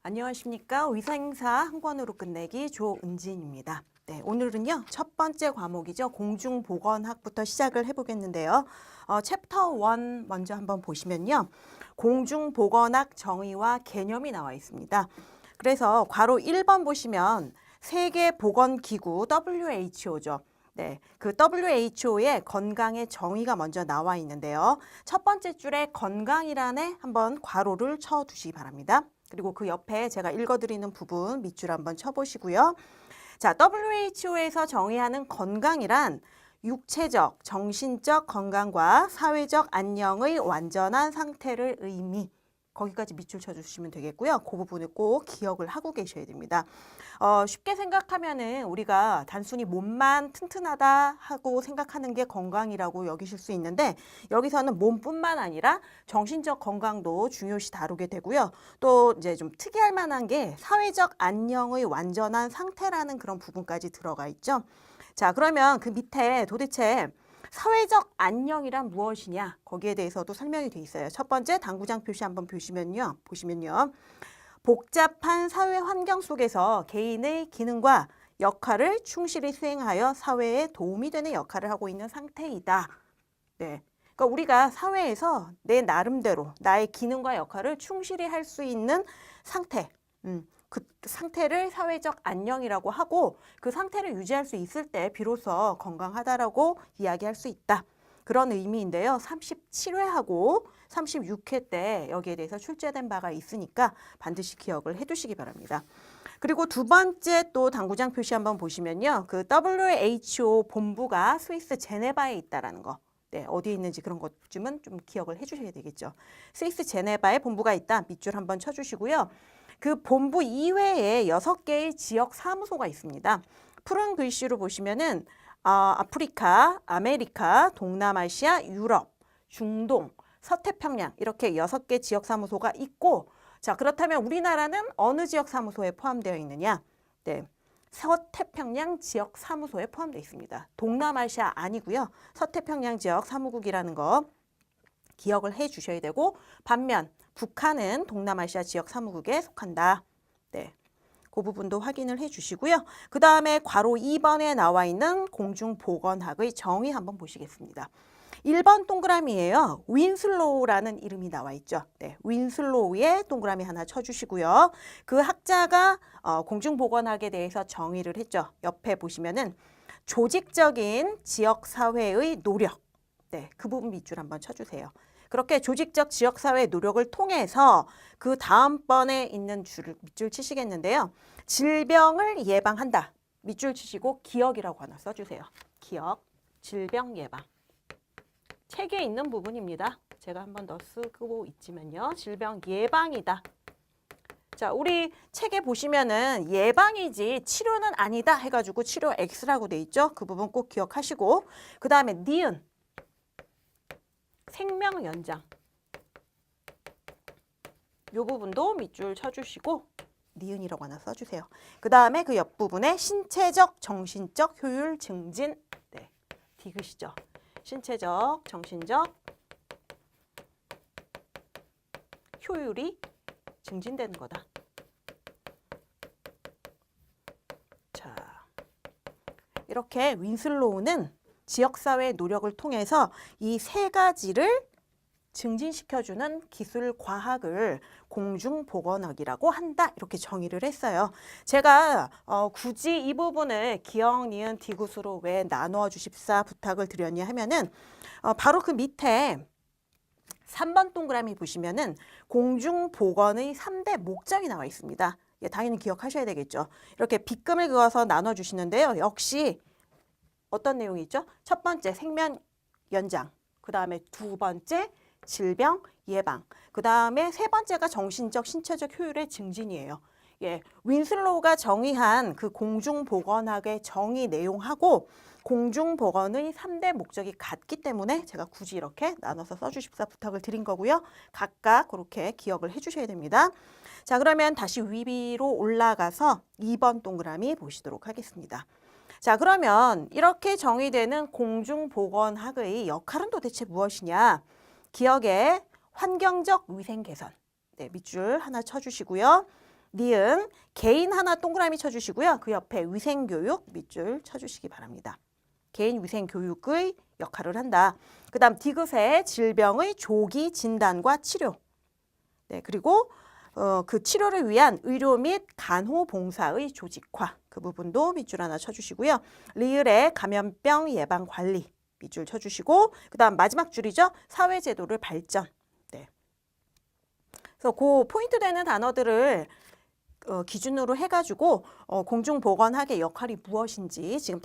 안녕하십니까. 위생사 한 권으로 끝내기 조은진입니다. 네, 오늘은요. 첫 번째 과목이죠. 공중보건학부터 시작을 해보겠는데요. 챕터 1 먼저 한번 보시면요. 공중보건학 정의와 개념이 나와 있습니다. 그래서 괄호 1번 보시면 세계보건기구 WHO죠. 네, 그 WHO의 건강의 정의가 먼저 나와 있는데요. 첫 번째 줄에 건강이란에 한번 괄호를 쳐두시기 바랍니다. 그리고 그 옆에 제가 읽어드리는 부분 밑줄 한번 쳐보시고요. 자, WHO에서 정의하는 건강이란 육체적, 정신적 건강과 사회적 안녕의 완전한 상태를 의미. 거기까지 밑줄 쳐주시면 되겠고요. 그 부분을 꼭 기억을 하고 계셔야 됩니다. 쉽게 생각하면은 우리가 단순히 몸만 튼튼하다 하고 생각하는 게 건강이라고 여기실 수 있는데 여기서는 몸뿐만 아니라 정신적 건강도 중요시 다루게 되고요. 또 이제 좀 특이할 만한 게 사회적 안녕의 완전한 상태라는 그런 부분까지 들어가 있죠. 자, 그러면 그 밑에 도대체 사회적 안녕이란 무엇이냐? 거기에 대해서도 설명이 돼 있어요. 첫 번째 당구장 표시 한번 보시면요. 복잡한 사회 환경 속에서 개인의 기능과 역할을 충실히 수행하여 사회에 도움이 되는 역할을 하고 있는 상태이다. 네. 그러니까 우리가 사회에서 내 나름대로 나의 기능과 역할을 충실히 할 수 있는 상태. 그 상태를 사회적 안녕이라고 하고 그 상태를 유지할 수 있을 때 비로소 건강하다라고 이야기할 수 있다. 그런 의미인데요. 37회하고 36회 때 여기에 대해서 출제된 바가 있으니까 반드시 기억을 해두시기 바랍니다. 그리고 두 번째 또 당구장 표시 한번 보시면요. 그 WHO 본부가 스위스 제네바에 있다라는 거. 네, 어디에 있는지 그런 것쯤은 좀 기억을 해주셔야 되겠죠. 스위스 제네바에 본부가 있다. 밑줄 한번 쳐주시고요. 그 본부 이외에 6개의 지역 사무소가 있습니다. 푸른 글씨로 보시면은 아프리카, 아메리카, 동남아시아, 유럽, 중동, 서태평양 이렇게 6개 지역 사무소가 있고 자, 그렇다면 우리나라는 어느 지역 사무소에 포함되어 있느냐? 네. 서태평양 지역 사무소에 포함되어 있습니다. 동남아시아 아니고요. 서태평양 지역 사무국이라는 거 기억을 해 주셔야 되고 반면 북한은 동남아시아 지역 사무국에 속한다. 네. 그 부분도 확인을 해 주시고요. 그 다음에 괄호 2번에 나와 있는 공중보건학의 정의 한번 보시겠습니다. 1번 동그라미예요. 윈슬로우라는 이름이 나와 있죠. 네, 윈슬로우에 동그라미 하나 쳐주시고요. 그 학자가 공중보건학에 대해서 정의를 했죠. 옆에 보시면은 조직적인 지역사회의 노력. 네, 그 부분 밑줄 한번 쳐주세요. 그렇게 조직적 지역사회의 노력을 통해서 그 다음번에 있는 줄을 밑줄 치시겠는데요. 질병을 예방한다. 밑줄 치시고 기억이라고 하나 써주세요. 기억, 질병 예방. 책에 있는 부분입니다. 제가 한번 더 쓰고 있지만요. 질병 예방이다. 자, 우리 책에 보시면은 예방이지 치료는 아니다 해가지고 치료 X라고 돼 있죠. 그 부분 꼭 기억하시고 그 다음에 니은. 생명 연장. 이 부분도 밑줄 쳐주시고 니은이라고 하나 써주세요. 그 다음에 그 옆부분에 신체적, 정신적 효율 증진. 네, 디귿이죠. 신체적, 정신적 효율이 증진되는 거다. 자, 이렇게 윈슬로우는 지역사회의 노력을 통해서 이 세 가지를 증진시켜주는 기술 과학을 공중보건학이라고 한다. 이렇게 정의를 했어요. 제가 굳이 이 부분을 기억, 니은, 디귿으로 왜 나누어 주십사 부탁을 드렸냐 하면은 바로 그 밑에 3번 동그라미 보시면은 공중보건의 3대 목적이 나와 있습니다. 예, 당연히 기억하셔야 되겠죠. 이렇게 빗금을 그어서 나눠 주시는데요. 역시 어떤 내용이 있죠? 첫 번째 생명 연장, 그 다음에 두 번째 질병 예방, 그 다음에 세 번째가 정신적, 신체적 효율의 증진이에요. 예, 윈슬로우가 정의한 그 공중보건학의 정의 내용하고 공중보건의 3대 목적이 같기 때문에 제가 굳이 이렇게 나눠서 써주십사 부탁을 드린 거고요. 각각 그렇게 기억을 해주셔야 됩니다. 자, 그러면 다시 위로 올라가서 2번 동그라미 보시도록 하겠습니다. 자, 그러면 이렇게 정의되는 공중보건학의 역할은 도대체 무엇이냐? 기억에 환경적 위생 개선. 네, 밑줄 하나 쳐주시고요. 니은 개인 하나 동그라미 쳐주시고요. 그 옆에 위생교육 밑줄 쳐주시기 바랍니다. 개인 위생교육의 역할을 한다. 그 다음 디귿의 질병의 조기 진단과 치료. 네, 그리고 그 치료를 위한 의료 및 간호봉사의 조직화. 그 부분도 밑줄 하나 쳐주시고요. 리을의 감염병 예방 관리 밑줄 쳐주시고 그 다음 마지막 줄이죠. 사회제도를 발전. 네. 그래서 그 포인트 되는 단어들을 기준으로 해가지고 공중보건학의 역할이 무엇인지 지금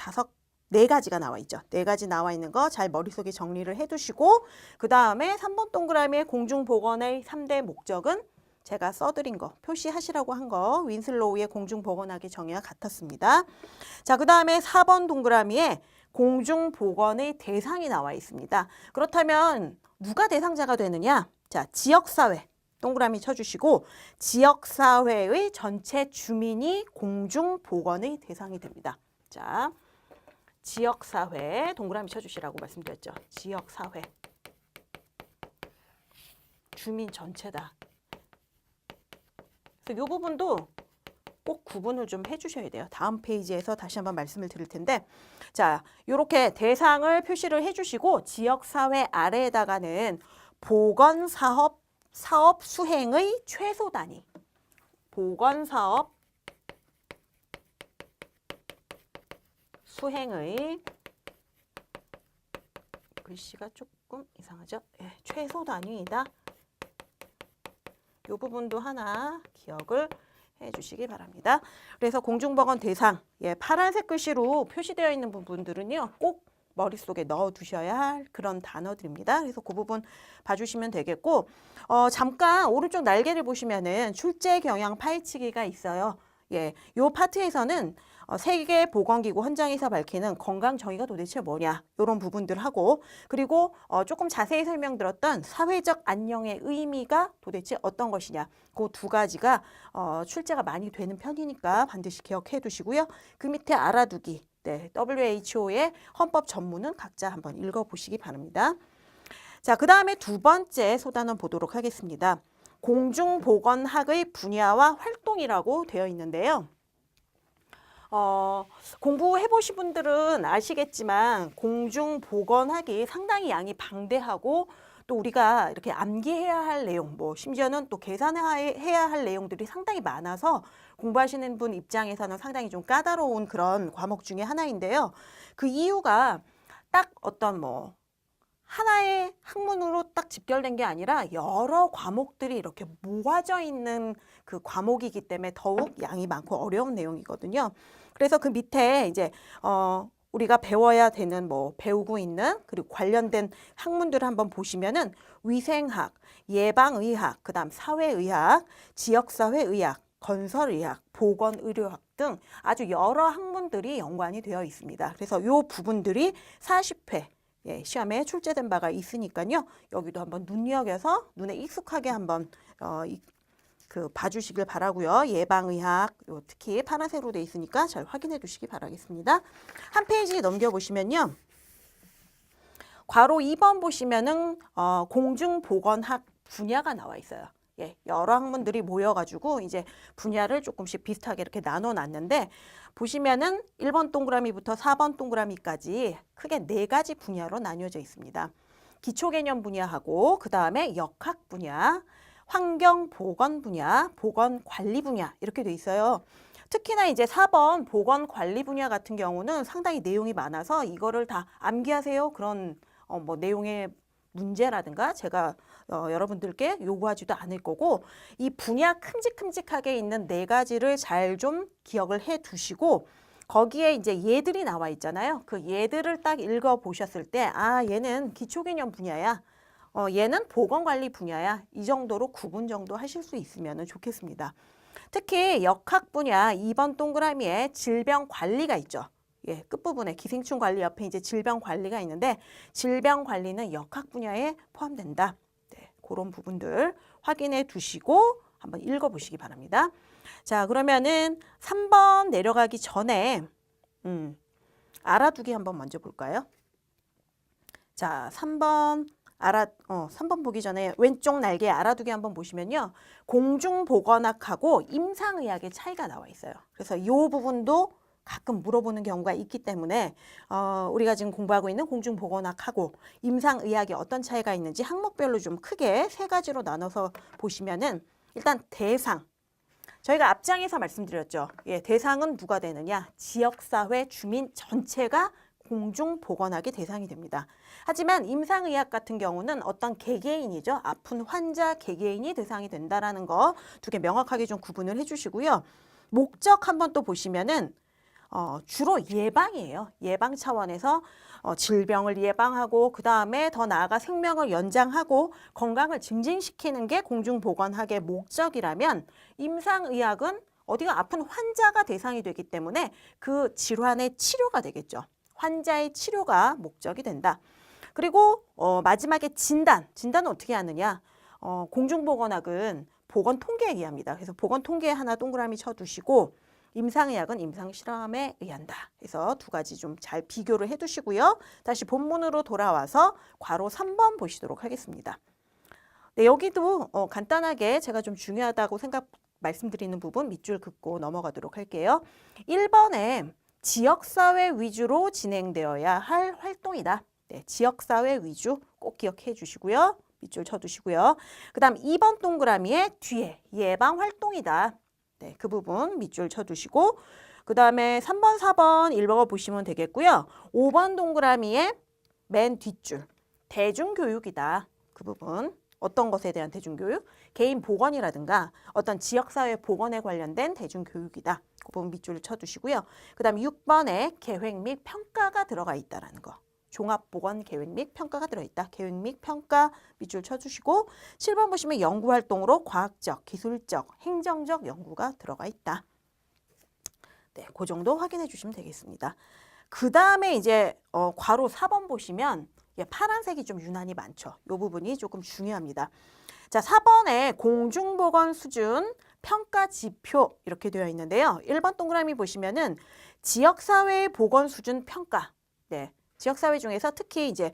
네 가지가 나와 있죠. 네 가지 나와 있는 거 잘 머릿속에 정리를 해두시고 그 다음에 3번 동그라미의 공중보건의 3대 목적은 제가 써드린 거, 표시하시라고 한 거 윈슬로우의 공중보건학의 정의와 같았습니다. 자, 그 다음에 4번 동그라미에 공중보건의 대상이 나와 있습니다. 그렇다면 누가 대상자가 되느냐? 자, 지역사회. 동그라미 쳐주시고 지역사회의 전체 주민이 공중보건의 대상이 됩니다. 자, 지역사회 동그라미 쳐주시라고 말씀드렸죠. 지역사회. 주민 전체다. 그래서 이 부분도 꼭 구분을 좀 해주셔야 돼요. 다음 페이지에서 다시 한번 말씀을 드릴 텐데 자, 이렇게 대상을 표시를 해주시고 지역사회 아래에다가는 보건사업 수행의 최소 단위. 보건사업 수행의 글씨가 조금 이상하죠? 예, 최소 단위이다. 이 부분도 하나 기억을 해주시기 바랍니다. 그래서 공중보건 대상, 파란색 글씨로 표시되어 있는 부분들은요, 꼭 머릿속에 넣어두셔야 할 그런 단어들입니다. 그래서 그 부분 봐주시면 되겠고, 잠깐 오른쪽 날개를 보시면은 출제 경향 파헤치기가 있어요. 요 파트에서는 세계보건기구 헌장에서 밝히는 건강 정의가 도대체 뭐냐 이런 부분들 하고 그리고 조금 자세히 설명드렸던 사회적 안녕의 의미가 도대체 어떤 것이냐 그 두 가지가 출제가 많이 되는 편이니까 반드시 기억해 두시고요. 그 밑에 알아두기 WHO의 헌법 전문은 각자 한번 읽어보시기 바랍니다. 자, 그 다음에 두 번째 소단원 보도록 하겠습니다. 공중보건학의 분야와 활동이라고 되어 있는데요. 공부해 보신 분들은 아시겠지만 공중보건학이 상당히 양이 방대하고 또 우리가 이렇게 암기해야 할 내용, 심지어는 또 계산해야 할 내용들이 상당히 많아서 공부하시는 분 입장에서는 상당히 좀 까다로운 그런 과목 중에 하나인데요. 그 이유가 딱 어떤 하나의 학문으로 딱 집결된 게 아니라 여러 과목들이 이렇게 모아져 있는 그 과목이기 때문에 더욱 양이 많고 어려운 내용이거든요. 그래서 그 밑에 이제 우리가 배워야 되는 배우고 있는 그리고 관련된 학문들을 한번 보시면은 위생학, 예방의학, 그다음 사회의학, 지역사회의학, 건설의학, 보건의료학 등 아주 여러 학문들이 연관이 되어 있습니다. 그래서 이 부분들이 40회 시험에 출제된 바가 있으니까요. 여기도 한번 눈여겨서 눈에 익숙하게 한번 봐주시길 바라고요. 예방의학 특히 파란색으로 되어 있으니까 잘 확인해 두시기 바라겠습니다. 한 페이지 넘겨보시면요. 괄호 2번 보시면은 공중보건학 분야가 나와 있어요. 여러 학문들이 모여가지고 이제 분야를 조금씩 비슷하게 이렇게 나눠놨는데 보시면은 1번 동그라미부터 4번 동그라미까지 크게 4가지 분야로 나뉘어져 있습니다. 기초개념 분야하고 그 다음에 역학 분야, 환경보건 분야, 보건관리 분야 이렇게 돼 있어요. 특히나 이제 4번 보건관리 분야 같은 경우는 상당히 내용이 많아서 이거를 다 암기하세요. 그런 내용의 문제라든가 제가 여러분들께 요구하지도 않을 거고 이 분야 큼직큼직하게 있는 4가지를 잘 좀 기억을 해 두시고 거기에 이제 얘들이 나와 있잖아요. 그 얘들을 딱 읽어 보셨을 때 얘는 기초개념 분야야. 얘는 보건관리 분야야. 이 정도로 구분 정도 하실 수 있으면 좋겠습니다. 특히 역학 분야 2번 동그라미에 질병관리가 있죠. 끝부분에 기생충 관리 옆에 이제 질병 관리가 있는데 질병 관리는 역학 분야에 포함된다. 그런 부분들 확인해 두시고 한번 읽어보시기 바랍니다. 자, 그러면은 3번 내려가기 전에 알아두기 한번 먼저 볼까요? 자, 3번 3번 보기 전에 왼쪽 날개 알아두기 한번 보시면요. 공중보건학하고 임상의학의 차이가 나와 있어요. 그래서 이 부분도 가끔 물어보는 경우가 있기 때문에 우리가 지금 공부하고 있는 공중보건학하고 임상의학이 어떤 차이가 있는지 항목별로 좀 크게 세 가지로 나눠서 보시면은 일단 대상. 저희가 앞장에서 말씀드렸죠. 예, 대상은 누가 되느냐? 지역사회 주민 전체가 공중보건학의 대상이 됩니다. 하지만 임상의학 같은 경우는 어떤 개개인이죠. 아픈 환자 개개인이 대상이 된다라는 거 두 개 명확하게 좀 구분을 해주시고요. 목적 한번 또 보시면은 주로 예방이에요. 예방 차원에서 질병을 예방하고 그 다음에 더 나아가 생명을 연장하고 건강을 증진시키는 게 공중보건학의 목적이라면 임상의학은 어디가 아픈 환자가 대상이 되기 때문에 그 질환의 치료가 되겠죠. 환자의 치료가 목적이 된다. 그리고 마지막에 진단은 어떻게 하느냐. 공중보건학은 보건통계에 의합니다. 그래서 보건통계에 하나 동그라미 쳐두시고 임상의학은 임상실험에 의한다. 그래서 두 가지 좀 잘 비교를 해두시고요. 다시 본문으로 돌아와서 괄호 3번 보시도록 하겠습니다. 네, 여기도 간단하게 제가 좀 중요하다고 말씀드리는 부분 밑줄 긋고 넘어가도록 할게요. 1번에 지역사회 위주로 진행되어야 할 활동이다. 네, 지역사회 위주 꼭 기억해 주시고요. 밑줄 쳐두시고요. 그 다음 2번 동그라미에 뒤에 예방활동이다. 네, 그 부분 밑줄 쳐두시고 그 다음에 3번, 4번 읽어 보시면 되겠고요. 5번 동그라미에 맨 뒷줄 대중교육이다. 그 부분 어떤 것에 대한 대중교육? 개인 보건이라든가 어떤 지역사회 보건에 관련된 대중교육이다. 그 부분 밑줄을 쳐두시고요. 그 다음 6번에 계획 및 평가가 들어가 있다는 거. 종합보건 계획 및 평가가 들어있다. 계획 및 평가 밑줄 쳐주시고 7번 보시면 연구활동으로 과학적, 기술적, 행정적 연구가 들어가 있다. 네, 그 정도 확인해 주시면 되겠습니다. 그 다음에 이제 괄호 4번 보시면 파란색이 좀 유난히 많죠. 이 부분이 조금 중요합니다. 자, 4번에 공중보건 수준 평가 지표 이렇게 되어 있는데요. 1번 동그라미 보시면은 지역사회 보건 수준 평가. 네. 지역사회 중에서 특히 이제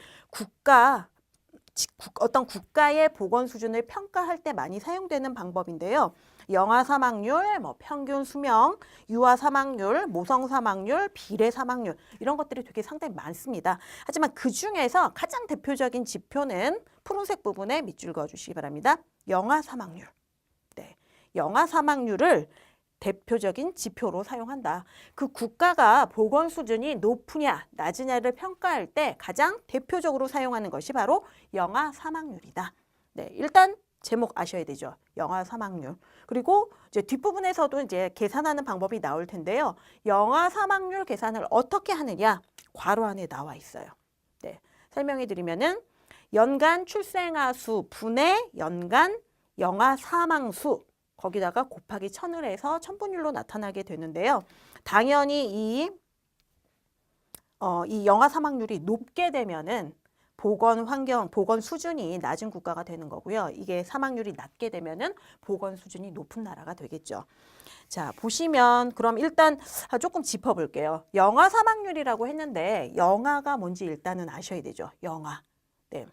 어떤 국가의 보건 수준을 평가할 때 많이 사용되는 방법인데요. 영아 사망률, 평균 수명, 유아 사망률, 모성 사망률, 비례 사망률 이런 것들이 되게 상당히 많습니다. 하지만 그 중에서 가장 대표적인 지표는 푸른색 부분에 밑줄 그어주시기 바랍니다. 영아 사망률. 네, 영아 사망률을 대표적인 지표로 사용한다. 그 국가가 보건 수준이 높으냐 낮으냐를 평가할 때 가장 대표적으로 사용하는 것이 바로 영아 사망률이다. 네, 일단 제목 아셔야 되죠. 영아 사망률. 그리고 이제 뒷부분에서도 이제 계산하는 방법이 나올 텐데요. 영아 사망률 계산을 어떻게 하느냐? 괄호 안에 나와 있어요. 네, 설명해 드리면은 연간 출생아 수 분의 연간 영아 사망 수 거기다가 곱하기 1000을 해서 천분율로 나타나게 되는데요. 당연히 이 영아 사망률이 높게 되면은 보건 수준이 낮은 국가가 되는 거고요. 이게 사망률이 낮게 되면은 보건 수준이 높은 나라가 되겠죠. 자, 보시면 그럼 일단 조금 짚어볼게요. 영아 사망률이라고 했는데 영아가 뭔지 일단은 아셔야 되죠. 영아. 네.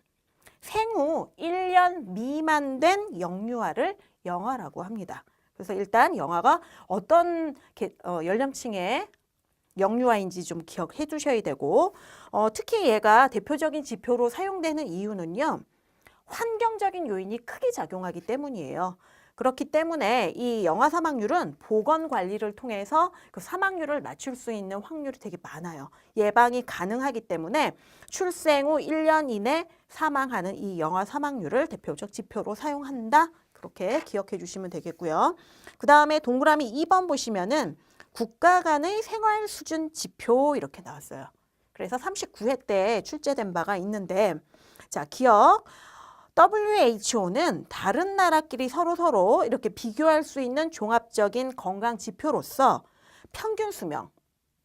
생후 1년 미만 된 영유아를 영아라고 합니다. 그래서 일단 영아가 어떤 연령층의 영유아인지 좀 기억해 두셔야 되고 특히 얘가 대표적인 지표로 사용되는 이유는요. 환경적인 요인이 크게 작용하기 때문이에요. 그렇기 때문에 이 영아 사망률은 보건 관리를 통해서 그 사망률을 낮출 수 있는 확률이 되게 많아요. 예방이 가능하기 때문에 출생 후 1년 이내 사망하는 이 영아 사망률을 대표적 지표로 사용한다. 그렇게 기억해 주시면 되겠고요. 그 다음에 동그라미 2번 보시면은 국가 간의 생활 수준 지표 이렇게 나왔어요. 그래서 39회 때 출제된 바가 있는데 자, 기억. WHO는 다른 나라끼리 서로 이렇게 비교할 수 있는 종합적인 건강 지표로서 평균 수명,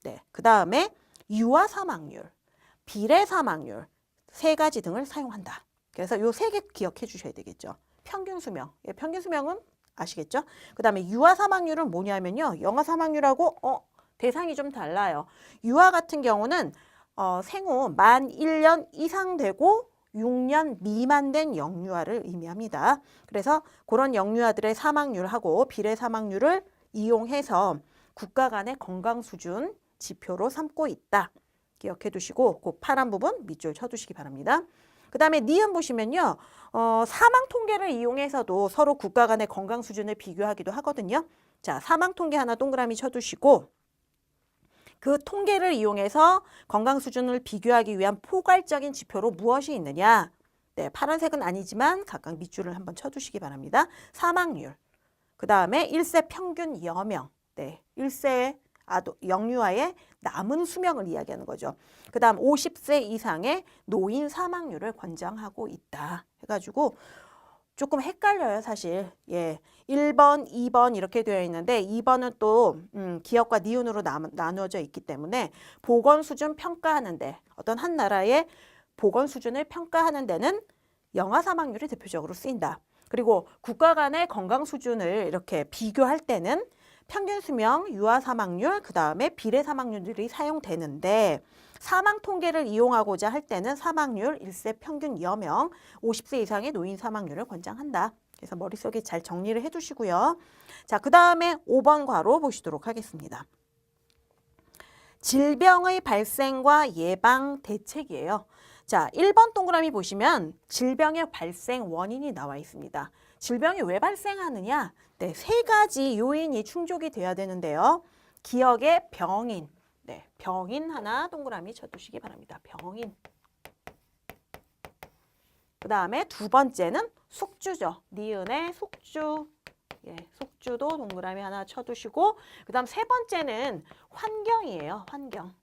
네, 그 다음에 유아 사망률, 비례 사망률 세 가지 등을 사용한다. 그래서 요 세 개 기억해 주셔야 되겠죠. 평균 수명, 평균 수명은 아시겠죠? 그 다음에 유아 사망률은 뭐냐면요. 영아 사망률하고 대상이 좀 달라요. 유아 같은 경우는 생후 만 1년 이상 되고 6년 미만 된 영유아를 의미합니다. 그래서 그런 영유아들의 사망률하고 비례 사망률을 이용해서 국가 간의 건강 수준 지표로 삼고 있다. 기억해 두시고 그 파란 부분 밑줄 쳐두시기 바랍니다. 그 다음에 니은 보시면요. 사망 통계를 이용해서도 서로 국가 간의 건강 수준을 비교하기도 하거든요. 자, 사망 통계 하나 동그라미 쳐두시고 그 통계를 이용해서 건강 수준을 비교하기 위한 포괄적인 지표로 무엇이 있느냐? 네, 파란색은 아니지만 각각 밑줄을 한번 쳐두시기 바랍니다. 사망률, 그 다음에 1세 평균 여명, 네, 1세 영유아의 남은 수명을 이야기하는 거죠. 그 다음 50세 이상의 노인 사망률을 권장하고 있다. 해가지고 조금 헷갈려요, 사실. 예, 1번, 2번 이렇게 되어 있는데 2번은 또 기억과 니은으로 나누어져 있기 때문에 보건 수준 평가하는데 어떤 한 나라의 보건 수준을 평가하는 데는 영아 사망률이 대표적으로 쓰인다. 그리고 국가 간의 건강 수준을 이렇게 비교할 때는 평균 수명, 유아 사망률, 그 다음에 비례 사망률들이 사용되는데 사망 통계를 이용하고자 할 때는 사망률, 1세 평균 여명, 50세 이상의 노인 사망률을 권장한다. 그래서 머릿속에 잘 정리를 해두시고요. 자, 그 다음에 5번 괄호 보시도록 하겠습니다. 질병의 발생과 예방 대책이에요. 자, 1번 동그라미 보시면 질병의 발생 원인이 나와 있습니다. 질병이 왜 발생하느냐? 네, 3가지 요인이 충족이 돼야 되는데요. 기억의 병인, 네, 병인 하나 동그라미 쳐두시기 바랍니다. 병인. 그 다음에 두 번째는 숙주죠. 니은의 숙주. 예, 숙주도 동그라미 하나 쳐두시고 그 다음 세 번째는 환경이에요. 환경.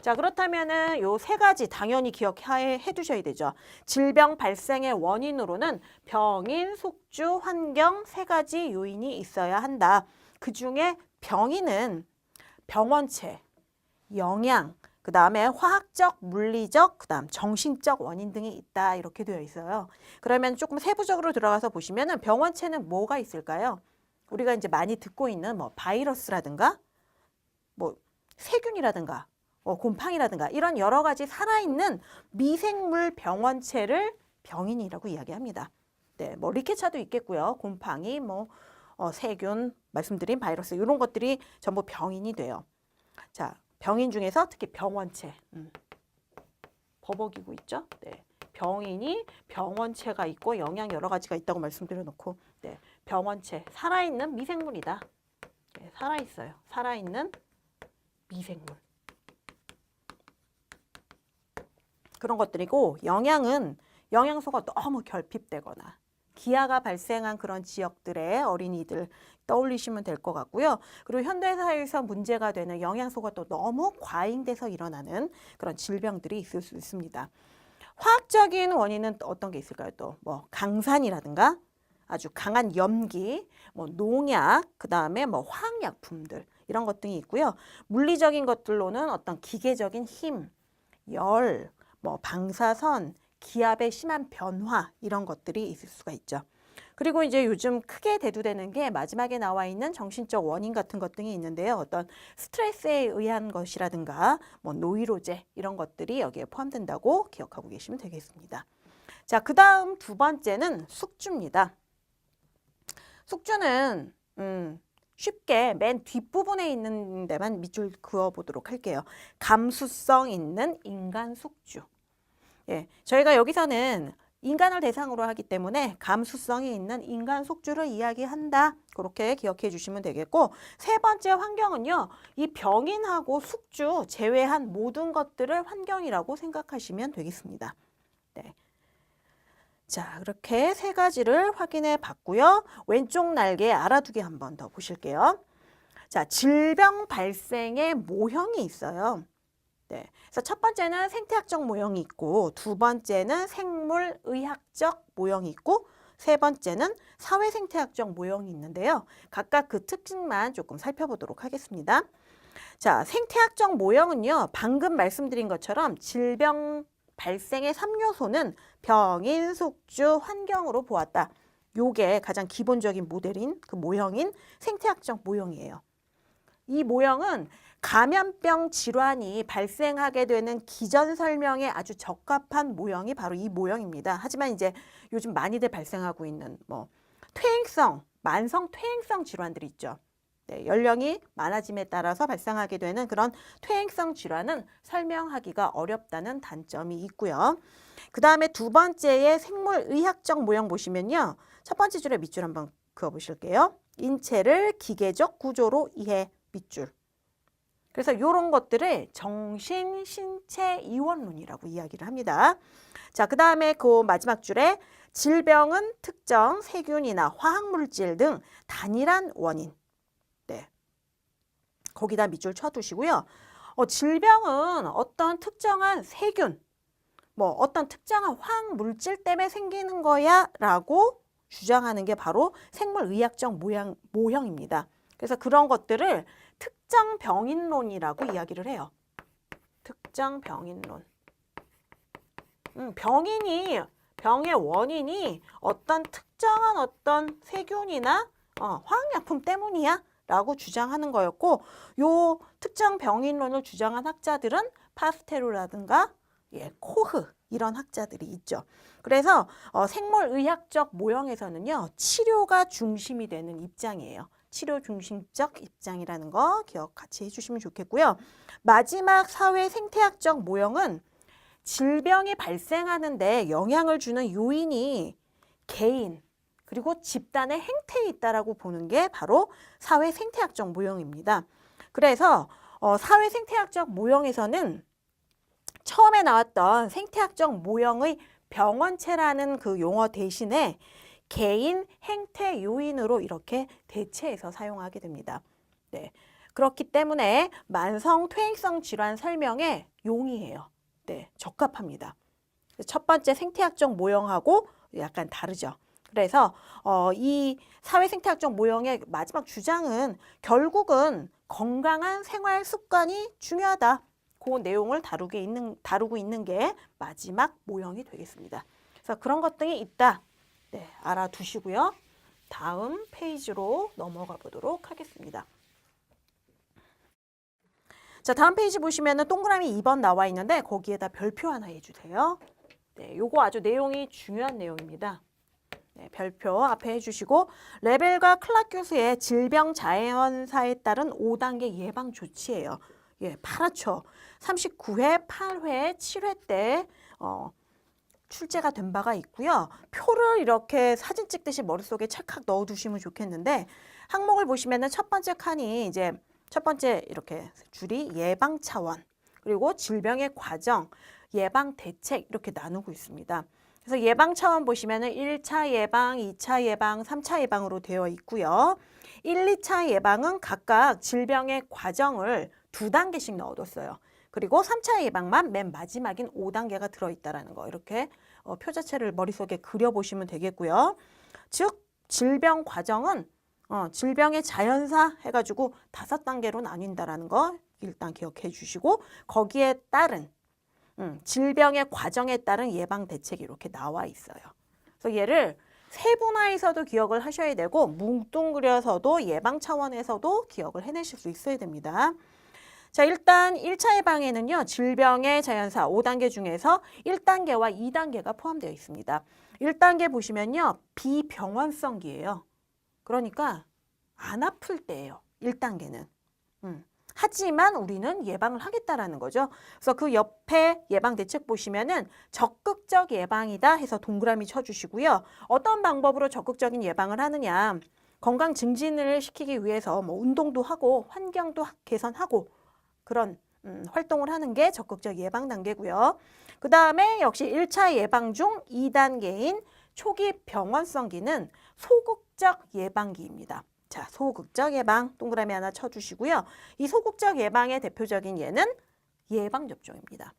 자, 그렇다면은 요 3가지 당연히 기억해 두셔야 되죠. 질병 발생의 원인으로는 병인, 숙주, 환경 3가지 요인이 있어야 한다. 그중에 병인은 병원체, 영양, 그 다음에 화학적, 물리적, 그 다음 정신적 원인 등이 있다. 이렇게 되어 있어요. 그러면 조금 세부적으로 들어가서 보시면은 병원체는 뭐가 있을까요? 우리가 이제 많이 듣고 있는 뭐 바이러스라든가 뭐 세균이라든가 곰팡이라든가 이런 여러 가지 살아있는 미생물 병원체를 병인이라고 이야기합니다. 네, 뭐 리케차도 있겠고요. 곰팡이, 세균, 말씀드린 바이러스 이런 것들이 전부 병인이 돼요. 자, 병인 중에서 특히 병원체, 버벅이고 있죠. 네, 병인이 병원체가 있고 영양 여러 가지가 있다고 말씀드려놓고, 네, 병원체 살아있는 미생물이다. 네, 살아있어요. 살아있는 미생물. 그런 것들이고 영양은 영양소가 너무 결핍되거나 기아가 발생한 그런 지역들의 어린이들 떠올리시면 될 것 같고요. 그리고 현대사회에서 문제가 되는 영양소가 또 너무 과잉돼서 일어나는 그런 질병들이 있을 수 있습니다. 화학적인 원인은 또 어떤 게 있을까요? 또 뭐 강산이라든가 아주 강한 염기, 뭐 농약, 그 다음에 뭐 화학약품들 이런 것 등이 있고요. 물리적인 것들로는 어떤 기계적인 힘, 열, 뭐 방사선, 기압의 심한 변화 이런 것들이 있을 수가 있죠. 그리고 이제 요즘 크게 대두되는 게 마지막에 나와 있는 정신적 원인 같은 것 등이 있는데요. 어떤 스트레스에 의한 것이라든가 뭐 노이로제 이런 것들이 여기에 포함된다고 기억하고 계시면 되겠습니다. 자, 그 다음 두 번째는 숙주입니다. 숙주는 쉽게 맨 뒷부분에 있는 데만 밑줄 그어보도록 할게요. 감수성 있는 인간 숙주. 예, 저희가 여기서는 인간을 대상으로 하기 때문에 감수성이 있는 인간 숙주를 이야기한다. 그렇게 기억해 주시면 되겠고, 세 번째 환경은요. 이 병인하고 숙주 제외한 모든 것들을 환경이라고 생각하시면 되겠습니다. 네. 자, 그렇게 3가지를 확인해 봤고요. 왼쪽 날개 알아두기 한 번 더 보실게요. 자, 질병 발생의 모형이 있어요. 네, 그래서 첫 번째는 생태학적 모형이 있고 두 번째는 생물의학적 모형이 있고 세 번째는 사회생태학적 모형이 있는데요. 각각 그 특징만 조금 살펴보도록 하겠습니다. 자, 생태학적 모형은요. 방금 말씀드린 것처럼 질병 발생의 3요소는 병인, 숙주, 환경으로 보았다. 요게 가장 기본적인 모델인 그 모형인 생태학적 모형이에요. 이 모형은 감염병 질환이 발생하게 되는 기전 설명에 아주 적합한 모형이 바로 이 모형입니다. 하지만 이제 요즘 많이들 발생하고 있는 뭐 퇴행성, 만성 퇴행성 질환들이 있죠. 네, 연령이 많아짐에 따라서 발생하게 되는 그런 퇴행성 질환은 설명하기가 어렵다는 단점이 있고요. 그 다음에 두 번째의 생물의학적 모형 보시면요. 첫 번째 줄에 밑줄 한번 그어보실게요. 인체를 기계적 구조로 이해 밑줄. 그래서 이런 것들을 정신, 신체 이원론이라고 이야기를 합니다. 자, 그 다음에 그 마지막 줄에 질병은 특정 세균이나 화학물질 등 단일한 원인. 네. 거기다 밑줄 쳐두시고요. 질병은 어떤 특정한 세균, 뭐 어떤 특정한 화학물질 때문에 생기는 거야 라고 주장하는 게 바로 생물의학적 모형입니다. 그래서 그런 것들을 특정 병인론이라고 이야기를 해요. 특정 병인론. 병의 원인이 어떤 특정한 어떤 세균이나 화학약품 때문이야 라고 주장하는 거였고, 요 특정 병인론을 주장한 학자들은 파스테르라든가 코흐 이런 학자들이 있죠. 그래서 생물의학적 모형에서는요, 치료가 중심이 되는 입장이에요. 치료 중심적 입장이라는 거 기억 같이 해주시면 좋겠고요. 마지막 사회 생태학적 모형은 질병이 발생하는데 영향을 주는 요인이 개인 그리고 집단의 행태에 있다라고 보는 게 바로 사회 생태학적 모형입니다. 그래서 사회 생태학적 모형에서는 처음에 나왔던 생태학적 모형의 병원체라는 그 용어 대신에 개인 행태 요인으로 이렇게 대체해서 사용하게 됩니다. 네. 그렇기 때문에 만성 퇴행성 질환 설명에 용이해요. 네, 적합합니다. 첫 번째 생태학적 모형하고 약간 다르죠. 그래서 이 사회 생태학적 모형의 마지막 주장은 결국은 건강한 생활 습관이 중요하다. 그 내용을 다루고 있는 게 마지막 모형이 되겠습니다. 그래서 그런 것들이 있다. 네, 알아두시고요. 다음 페이지로 넘어가 보도록 하겠습니다. 자, 다음 페이지 보시면은 동그라미 2번 나와 있는데 거기에다 별표 하나 해주세요. 네, 요거 아주 내용이 중요한 내용입니다. 네, 별표 앞에 해주시고 레벨과 클락 교수의 질병 자연사에 따른 5단계 예방 조치예요. 예, 파랗죠. 39회, 8회, 7회 때 출제가 된 바가 있고요. 표를 이렇게 사진 찍듯이 머릿속에 찰칵 넣어두시면 좋겠는데 항목을 보시면은 첫 번째 칸이 이제 첫 번째 이렇게 줄이 예방 차원, 그리고 질병의 과정, 예방 대책 이렇게 나누고 있습니다. 그래서 예방 차원 보시면은 1차 예방, 2차 예방, 3차 예방으로 되어 있고요. 1, 2차 예방은 각각 질병의 과정을 2단계씩 넣어뒀어요. 그리고 3차 예방만 맨 마지막인 5단계가 들어있다는 거 이렇게 표 자체를 머릿속에 그려보시면 되겠고요. 즉 질병 과정은 질병의 자연사 해가지고 5단계로 나뉜다라는 거 일단 기억해 주시고 거기에 따른 질병의 과정에 따른 예방 대책이 이렇게 나와 있어요. 그래서 얘를 세분화해서도 기억을 하셔야 되고 뭉뚱그려서도 예방 차원에서도 기억을 해내실 수 있어야 됩니다. 자, 일단 1차 예방에는요. 질병의 자연사 5단계 중에서 1단계와 2단계가 포함되어 있습니다. 1단계 보시면요. 비병원성기예요. 그러니까 안 아플 때예요. 1단계는. 하지만 우리는 예방을 하겠다라는 거죠. 그래서 그 옆에 예방 대책 보시면은 적극적 예방이다 해서 동그라미 쳐주시고요. 어떤 방법으로 적극적인 예방을 하느냐. 건강 증진을 시키기 위해서 뭐 운동도 하고 환경도 개선하고 그런 활동을 하는 게 적극적 예방 단계고요. 그 다음에 역시 1차 예방 중 2단계인 초기 병원성기는 소극적 예방기입니다. 자, 소극적 예방 동그라미 하나 쳐주시고요. 이 소극적 예방의 대표적인 예는 예방접종입니다.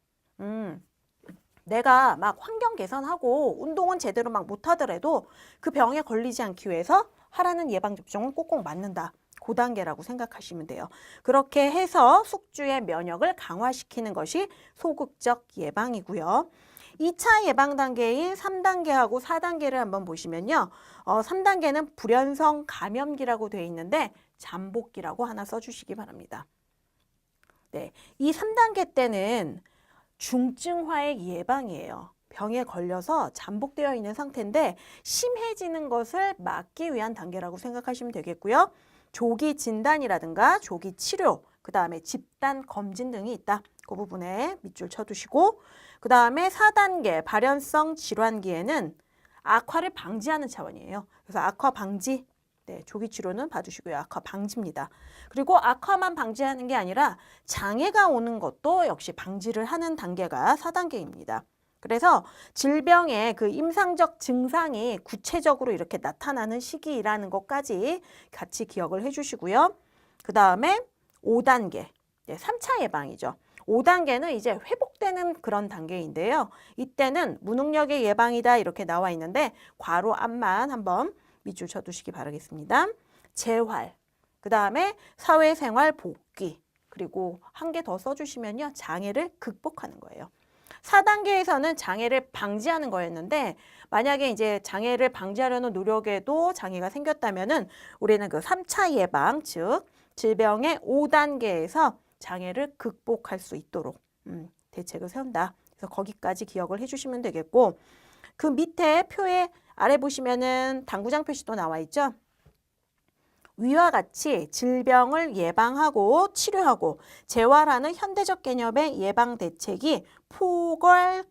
내가 막 환경 개선하고 운동은 제대로 막 못하더라도 그 병에 걸리지 않기 위해서 하라는 예방접종은 꼭꼭 맞는다. 그 단계라고 생각하시면 돼요. 그렇게 해서 숙주의 면역을 강화시키는 것이 소극적 예방이고요. 2차 예방 단계인 3단계하고 4단계를 한번 보시면요. 3단계는 불연성 감염기라고 되어 있는데 잠복기라고 하나 써주시기 바랍니다. 네, 이 3단계 때는 중증화의 예방이에요. 병에 걸려서 잠복되어 있는 상태인데 심해지는 것을 막기 위한 단계라고 생각하시면 되겠고요. 조기 진단이라든가 조기 치료, 그 다음에 집단 검진 등이 있다. 그 부분에 밑줄 쳐두시고, 그 다음에 4단계 발현성 질환기에는 악화를 방지하는 차원이에요. 그래서 악화 방지, 네, 조기 치료는 봐주시고요. 악화 방지입니다. 그리고 악화만 방지하는 게 아니라 장애가 오는 것도 역시 방지를 하는 단계가 4단계입니다. 그래서 질병의 그 임상적 증상이 구체적으로 이렇게 나타나는 시기라는 것까지 같이 기억을 해주시고요. 그 다음에 5단계, 네, 3차 예방이죠. 5단계는 이제 회복되는 그런 단계인데요. 이때는 무능력의 예방이다 이렇게 나와 있는데 괄호 앞만 한번 밑줄 쳐두시기 바라겠습니다. 재활, 그 다음에 사회생활 복귀, 그리고 한 개 더 써주시면요. 장애를 극복하는 거예요. 4단계에서는 장애를 방지하는 거였는데 만약에 이제 장애를 방지하려는 노력에도 장애가 생겼다면은 우리는 그 3차 예방, 즉 질병의 5단계에서 장애를 극복할 수 있도록 대책을 세운다. 그래서 거기까지 기억을 해주시면 되겠고, 그 밑에 표에 아래 보시면은 당구장 표시도 나와 있죠. 위와 같이 질병을 예방하고 치료하고 재활하는 현대적 개념의 예방 대책이 보건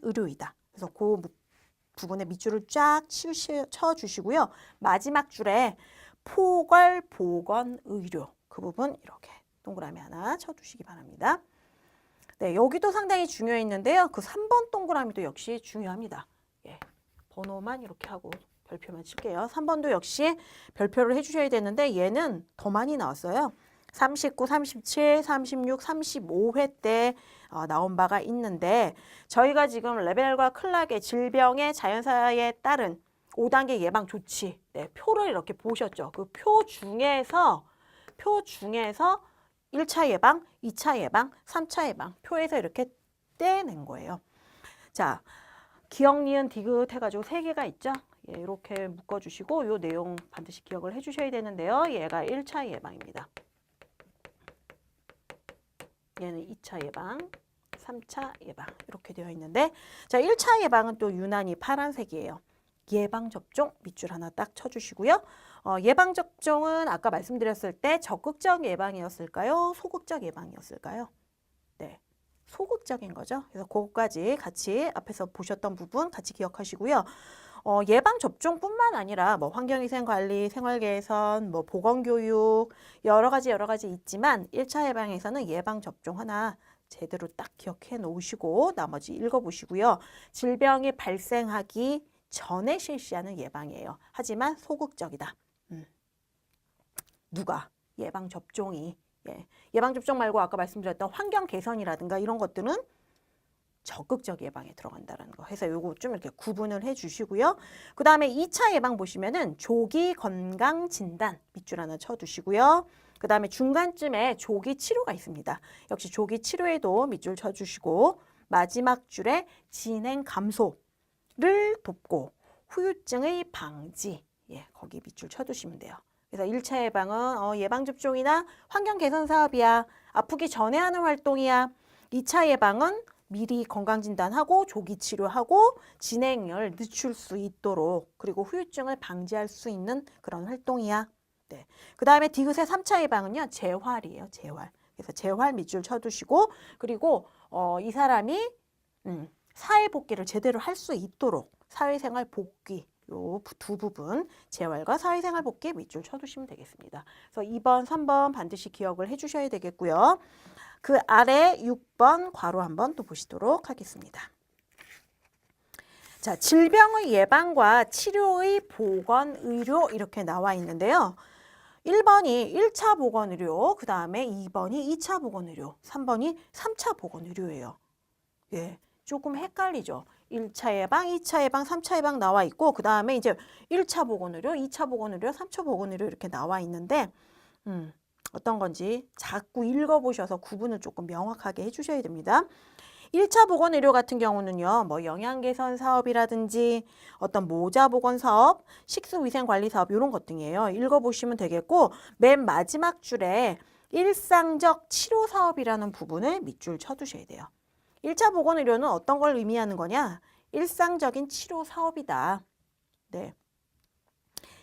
의료이다. 그래서 그 부분에 밑줄을 쫙 쳐주시고요. 마지막 줄에 보건 의료, 그 부분 이렇게 동그라미 하나 쳐두시기 바랍니다. 네, 여기도 상당히 중요했는데요. 그 3번 동그라미도 역시 중요합니다. 예, 번호만 이렇게 하고 별표만 칠게요. 3번도 역시 별표를 해주셔야 되는데 얘는 더 많이 나왔어요. 39, 37, 36, 35회 때 나온 바가 있는데 저희가 지금 레벨과 클락의 질병의 자연사에 따른 5단계 예방 조치, 네, 표를 이렇게 보셨죠. 그 표 중에서 1차 예방, 2차 예방, 3차 예방 표에서 이렇게 떼낸 거예요. 자, 기억, 니은, 디귿 해가지고 3개가 있죠. 예, 이렇게 묶어주시고 이 내용 반드시 기억을 해주셔야 되는데요. 얘가 1차 예방입니다. 얘는 2차 예방, 3차 예방 이렇게 되어 있는데 자, 1차 예방은 또 유난히 파란색이에요. 예방접종 밑줄 하나 딱 쳐주시고요. 예방접종은 아까 말씀드렸을 때 적극적 예방이었을까요? 소극적 예방이었을까요? 네, 소극적인 거죠. 그래서 그것까지 같이 앞에서 보셨던 부분 같이 기억하시고요. 예방접종뿐만 아니라 뭐 환경위생관리, 생활개선, 뭐 보건교육 여러 가지 있지만 1차 예방에서는 예방접종 하나 제대로 딱 기억해 놓으시고 나머지 읽어보시고요. 질병이 발생하기 전에 실시하는 예방이에요. 하지만 소극적이다. 누가? 예방접종이. 예. 예방접종 말고 아까 말씀드렸던 환경개선이라든가 이런 것들은 적극적 예방에 들어간다는 거 해서 요거 좀 이렇게 구분을 해 주시고요. 그 다음에 2차 예방 보시면은 조기 건강 진단 밑줄 하나 쳐 두시고요. 그 다음에 중간쯤에 조기 치료가 있습니다. 역시 조기 치료에도 밑줄 쳐 주시고 마지막 줄에 진행 감소를 돕고 후유증의 방지, 예, 거기 밑줄 쳐 두시면 돼요. 그래서 1차 예방은 예방접종이나 환경개선 사업이야. 아프기 전에 하는 활동이야. 2차 예방은 미리 건강진단하고 조기 치료하고 진행을 늦출 수 있도록 그리고 후유증을 방지할 수 있는 그런 활동이야. 네. 그 다음에 디귿의 3차 예방은요. 재활이에요. 재활. 그래서 재활 밑줄 쳐두시고 그리고 이 사람이 사회복귀를 제대로 할 수 있도록 사회생활 복귀 요 두 부분 재활과 사회생활 복귀 밑줄 쳐두시면 되겠습니다. 그래서 2번, 3번 반드시 기억을 해주셔야 되겠고요. 그 아래 6번 괄호 한번 또 보시도록 하겠습니다. 자, 질병의 예방과 치료의 보건의료 이렇게 나와 있는데요. 1번이 1차 보건의료, 그 다음에 2번이 2차 보건의료, 3번이 3차 보건의료예요. 예, 조금 헷갈리죠. 1차 예방, 2차 예방, 3차 예방 나와 있고 그 다음에 이제 1차 보건의료, 2차 보건의료, 3차 보건의료 이렇게 나와 있는데 어떤 건지 자꾸 읽어보셔서 구분을 조금 명확하게 해주셔야 됩니다. 1차 보건의료 같은 경우는요, 뭐 영양 개선 사업이라든지 어떤 모자 보건 사업, 식수위생 관리 사업 이런 것 등이에요. 읽어보시면 되겠고 맨 마지막 줄에 일상적 치료 사업이라는 부분을 밑줄 쳐두셔야 돼요. 1차 보건의료는 어떤 걸 의미하는 거냐? 일상적인 치료 사업이다. 네.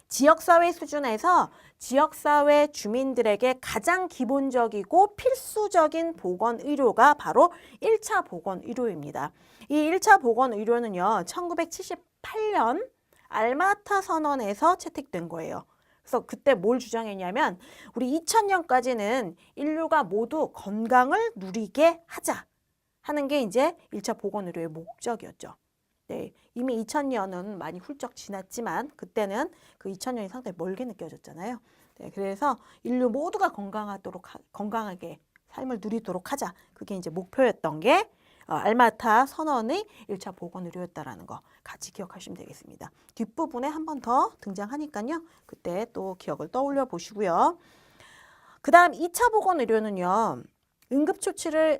지역사회 수준에서 지역사회 주민들에게 가장 기본적이고 필수적인 보건의료가 바로 1차 보건의료입니다. 이 1차 보건의료는요, 1978년 알마타 선언에서 채택된 거예요. 그래서 그때 뭘 주장했냐면 우리 2000년까지는 인류가 모두 건강을 누리게 하자 하는 게 이제 1차 보건의료의 목적이었죠. 네, 이미 2000년은 많이 훌쩍 지났지만 그때는 그 2000년이 상당히 멀게 느껴졌잖아요. 네, 그래서 인류 모두가 건강하게 삶을 누리도록 하자. 그게 이제 목표였던 게 알마타 선언의 1차 보건의료였다라는 거 같이 기억하시면 되겠습니다. 뒷부분에 한 번 더 등장하니까요. 그때 또 기억을 떠올려 보시고요. 그 다음 2차 보건의료는요.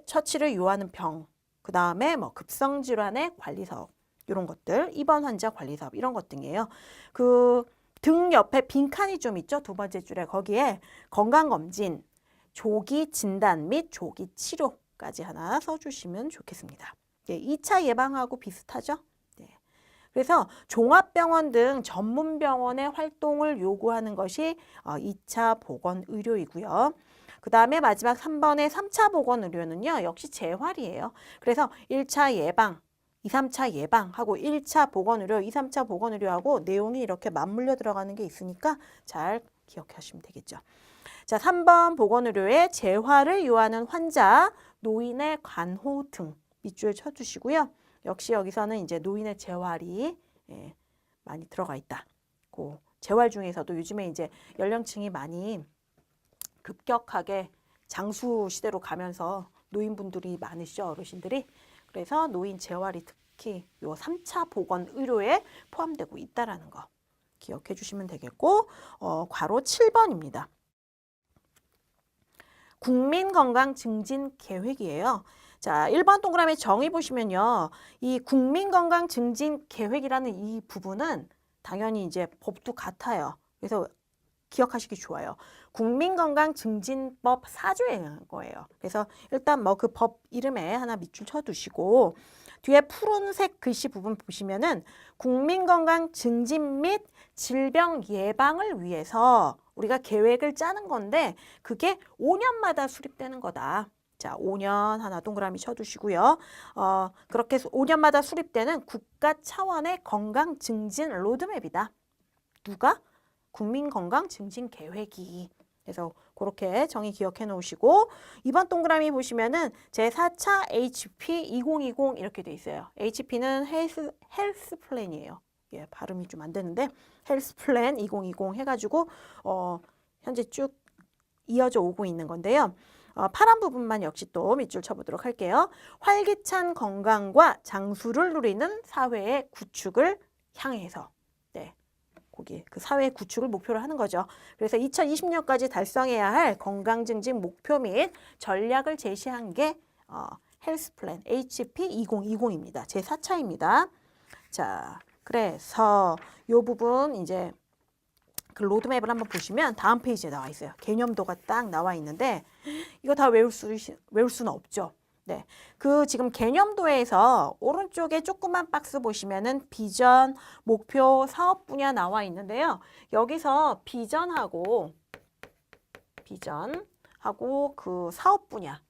처치를 요하는 병, 그 다음에 뭐 급성질환의 관리 사업, 이런 것들, 입원 환자 관리 사업 이런 것 등이에요. 그 등 옆에 빈칸이 좀 있죠. 두 번째 줄에 거기에 건강검진, 조기 진단 및 조기 치료까지 하나 써주시면 좋겠습니다. 네, 2차 예방하고 비슷하죠. 네. 그래서 종합병원 등 전문병원의 활동을 요구하는 것이 2차 보건의료이고요. 그 다음에 마지막 3번의 3차 보건의료는요. 역시 재활이에요. 그래서 1차 예방, 2, 3차 예방하고 1차 보건의료, 2, 3차 보건의료하고 내용이 이렇게 맞물려 들어가는 게 있으니까 잘 기억하시면 되겠죠. 자, 3번 보건의료의 재활을 요하는 환자, 노인의 관호 등 밑줄 쳐주시고요. 역시 여기서는 이제 노인의 재활이 많이 들어가 있다. 그 재활 중에서도 요즘에 이제 연령층이 많이 급격하게 장수 시대로 가면서 노인분들이 많으시죠, 어르신들이. 그래서 노인 재활이 특히 요 3차 보건의료에 포함되고 있다라는 거 기억해 주시면 되겠고, 괄호 7번입니다. 국민건강증진계획이에요. 자, 1번 동그라미 정의 보시면요. 이 국민건강증진계획이라는 이 부분은 당연히 이제 법도 같아요. 그래서 기억하시기 좋아요. 국민건강증진법 4조에 의한 거예요. 그래서 일단 뭐 그 법 이름에 하나 밑줄 쳐두시고 뒤에 푸른색 글씨 부분 보시면은 국민건강증진 및 질병 예방을 위해서 우리가 계획을 짜는 건데 그게 5년마다 수립되는 거다. 자, 5년 하나 동그라미 쳐두시고요. 그렇게 해서 5년마다 수립되는 국가 차원의 건강증진 로드맵이다. 누가? 국민건강증진계획이. 그래서 그렇게 정의 기억해 놓으시고 2번 동그라미 보시면은 제4차 HP 2020 이렇게 돼 있어요. HP는 헬스 플랜이에요. 예, 발음이 좀 안 되는데 헬스 플랜 2020 해가지고 현재 쭉 이어져 오고 있는 건데요. 파란 부분만 역시 또 밑줄 쳐보도록 할게요. 활기찬 건강과 장수를 누리는 사회의 구축을 향해서. 네. 거기 그 사회 구축을 목표로 하는 거죠. 그래서 2020년까지 달성해야 할 건강증진 목표 및 전략을 제시한 게 헬스 플랜 HP 2020입니다. 제4차입니다. 자, 그래서 이 부분 이제 그 로드맵을 한번 보시면 다음 페이지에 나와 있어요. 개념도가 딱 나와 있는데 이거 다 외울 수는 없죠. 네, 그 지금 개념도에서 오른쪽에 조그만 박스 보시면은 비전, 목표, 사업 분야 나와 있는데요. 여기서 비전하고 그 사업 분야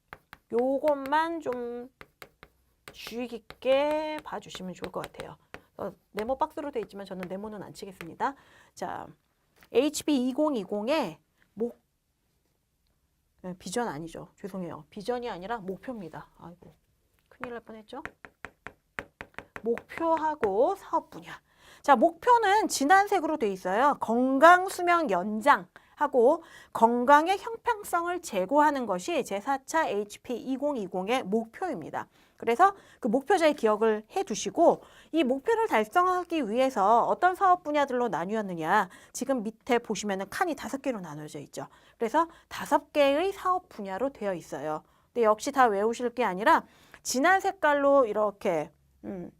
요것만 좀 주의 깊게 봐주시면 좋을 것 같아요. 네모 박스로 되어 있지만 저는 네모는 안 치겠습니다. 자, HP 2020의 비전 아니죠. 죄송해요. 비전이 아니라 목표입니다. 아이고, 큰일 날 뻔했죠. 목표하고 사업 분야. 자, 목표는 진한 색으로 돼 있어요. 건강 수명 연장하고 건강의 형평성을 제고하는 것이 제4차 HP 2020의 목표입니다. 그래서 그 목표자의 기억을 해 두시고 이 목표를 달성하기 위해서 어떤 사업 분야들로 나뉘었느냐. 지금 밑에 보시면은 칸이 5개로 나눠져 있죠. 그래서 5개의 사업 분야로 되어 있어요. 근데 역시 다 외우실 게 아니라 진한 색깔로 이렇게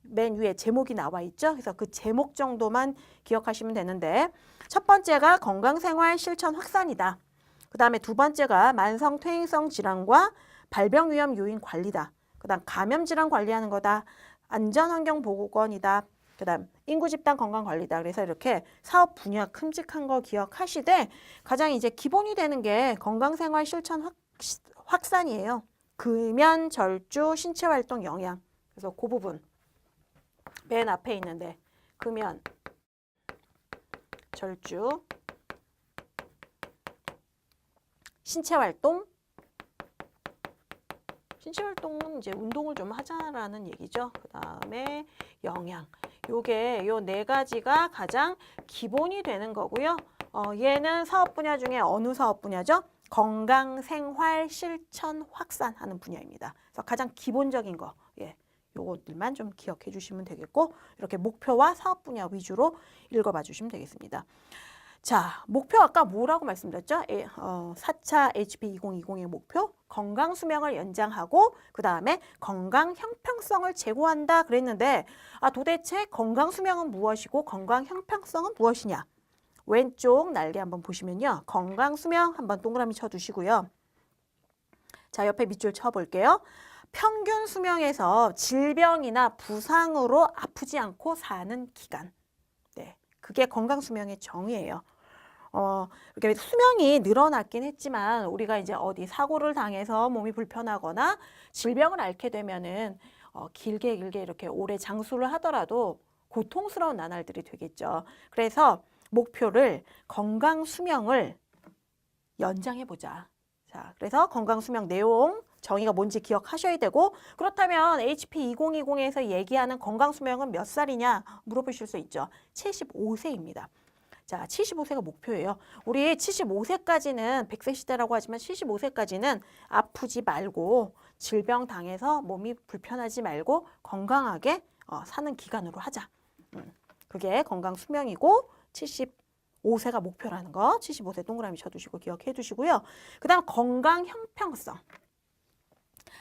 맨 위에 제목이 나와 있죠. 그래서 그 제목 정도만 기억하시면 되는데 첫 번째가 건강생활 실천 확산이다. 그 다음에 두 번째가 만성 퇴행성 질환과 발병 위험 요인 관리다. 그 다음 감염 질환 관리하는 거다. 안전환경 보건이다. 그 다음 인구 집단 건강 관리다. 그래서 이렇게 사업 분야 큼직한 거 기억하시되 가장 이제 기본이 되는 게 건강생활 실천 확산이에요. 금연, 절주, 신체활동 영양. 그래서 그 부분 맨 앞에 있는데 금연, 절주, 신체활동. 신체활동은 이제 운동을 좀 하자라는 얘기죠. 그 다음에 영양. 요게 요 네 가지가 가장 기본이 되는 거고요. 얘는 사업 분야 중에 어느 사업 분야죠? 건강생활 실천 확산하는 분야입니다. 그래서 가장 기본적인 거, 예, 요것들만 좀 기억해 주시면 되겠고 이렇게 목표와 사업 분야 위주로 읽어봐 주시면 되겠습니다. 자, 목표 아까 뭐라고 말씀드렸죠? 4차 HP 2020의 목표, 건강 수명을 연장하고 그 다음에 건강 형평성을 제고한다 그랬는데 도대체 건강 수명은 무엇이고 건강 형평성은 무엇이냐? 왼쪽 날개 한번 보시면요. 건강 수명 한번 동그라미 쳐두시고요. 자, 옆에 밑줄 쳐볼게요. 평균 수명에서 질병이나 부상으로 아프지 않고 사는 기간. 네, 그게 건강 수명의 정의예요. 이렇게 수명이 늘어났긴 했지만 우리가 이제 어디 사고를 당해서 몸이 불편하거나 질병을 앓게 되면은 길게 이렇게 오래 장수를 하더라도 고통스러운 나날들이 되겠죠. 그래서 목표를 건강 수명을 연장해 보자. 자, 그래서 건강 수명 내용 정의가 뭔지 기억하셔야 되고 그렇다면 HP 2020에서 얘기하는 건강 수명은 몇 살이냐 물어보실 수 있죠. 75세입니다. 자, 75세가 목표예요. 우리 75세까지는 100세 시대라고 하지만 75세까지는 아프지 말고 질병 당해서 몸이 불편하지 말고 건강하게 사는 기간으로 하자. 그게 건강 수명이고 75세가 목표라는 거 75세 동그라미 쳐두시고 기억해 두시고요. 그 다음 건강 형평성.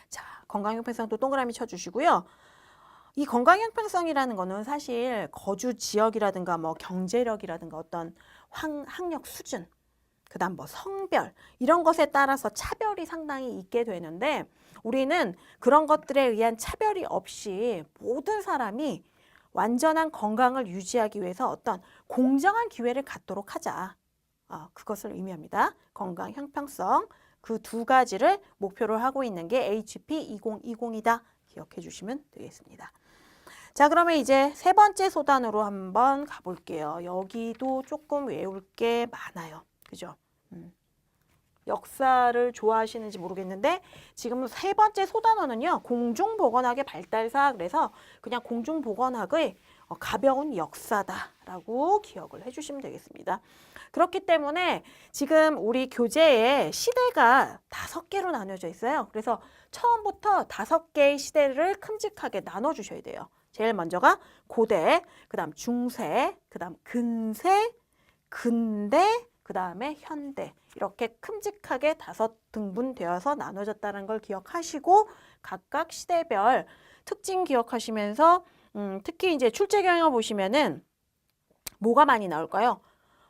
자, 건강 형평성도 동그라미 쳐주시고요. 이 건강 형평성이라는 거는 사실 거주 지역이라든가 뭐 경제력이라든가 어떤 학력 수준, 그 다음 뭐 성별 이런 것에 따라서 차별이 상당히 있게 되는데 우리는 그런 것들에 의한 차별이 없이 모든 사람이 완전한 건강을 유지하기 위해서 어떤 공정한 기회를 갖도록 하자. 그것을 의미합니다. 건강 형평성 그 두 가지를 목표로 하고 있는 게 HP 2020이다. 기억해 주시면 되겠습니다. 자, 그러면 이제 세 번째 소단으로 한번 가볼게요. 여기도 조금 외울 게 많아요. 그죠? 역사를 좋아하시는지 모르겠는데 지금 세 번째 소단어는요. 공중보건학의 발달사 그래서 그냥 공중보건학의 가벼운 역사다라고 기억을 해주시면 되겠습니다. 그렇기 때문에 지금 우리 교재에 시대가 5개로 나눠져 있어요. 그래서 처음부터 5개의 시대를 큼직하게 나눠주셔야 돼요. 제일 먼저가 고대, 그 다음 중세, 그 다음 근세, 근대, 그 다음에 현대 이렇게 큼직하게 5등분 되어서 나눠졌다는 걸 기억하시고 각각 시대별 특징 기억하시면서 특히 이제 출제 경향을 보시면은 뭐가 많이 나올까요?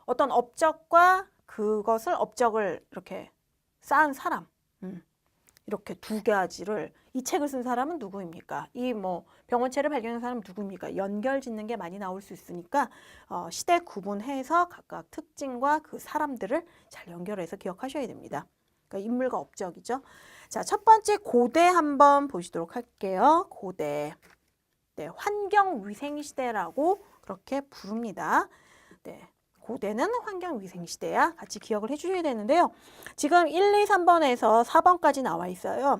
어떤 업적과 그것을 업적을 이렇게 쌓은 사람 이렇게 두 가지를 이 책을 쓴 사람은 누구입니까? 이 뭐 병원체를 발견한 사람은 누구입니까? 연결 짓는 게 많이 나올 수 있으니까 시대 구분해서 각각 특징과 그 사람들을 잘 연결해서 기억하셔야 됩니다. 그러니까 인물과 업적이죠. 자, 첫 번째 고대 한번 보시도록 할게요. 고대. 네, 환경위생시대라고 그렇게 부릅니다. 네. 고대는 환경위생시대야. 같이 기억을 해주셔야 되는데요. 지금 1, 2, 3번에서 4번까지 나와 있어요.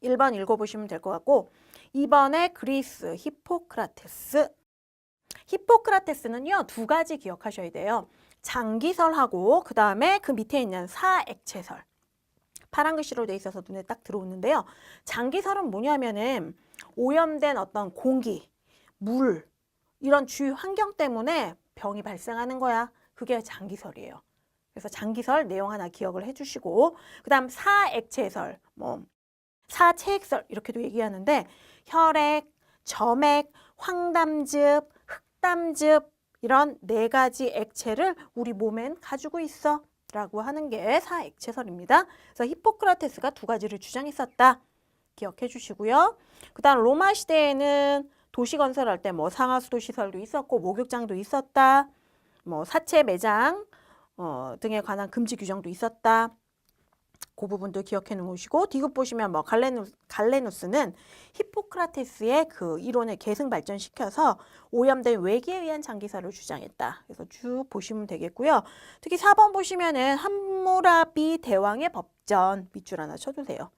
1번 읽어보시면 될 것 같고 2번에 그리스 히포크라테스. 히포크라테스는요. 2가지 기억하셔야 돼요. 장기설하고 그 다음에 그 밑에 있는 사액체설. 파란 글씨로 돼 있어서 눈에 딱 들어오는데요. 장기설은 뭐냐면은 오염된 어떤 공기, 물 이런 주위 환경 때문에 병이 발생하는 거야. 그게 장기설이에요. 그래서 장기설 내용 하나 기억을 해주시고 그 다음 사액체설 뭐 사체액설 이렇게도 얘기하는데 혈액, 점액, 황담즙, 흑담즙 이런 4가지 액체를 우리 몸엔 가지고 있어 라고 하는 게 사액체설입니다. 그래서 히포크라테스가 2가지를 주장했었다. 기억해 주시고요. 그 다음 로마 시대에는 도시 건설할 때 뭐 상하수도 시설도 있었고 목욕장도 있었다. 뭐 사체 매장 등에 관한 금지 규정도 있었다. 그 부분도 기억해 놓으시고 디귿 보시면 뭐 갈레누스는 히포크라테스의 그 이론을 계승 발전시켜서 오염된 외기에 의한 장기설을 주장했다. 그래서 쭉 보시면 되겠고요. 특히 4번 보시면은 함무라비 대왕의 법전 밑줄 하나 쳐주세요.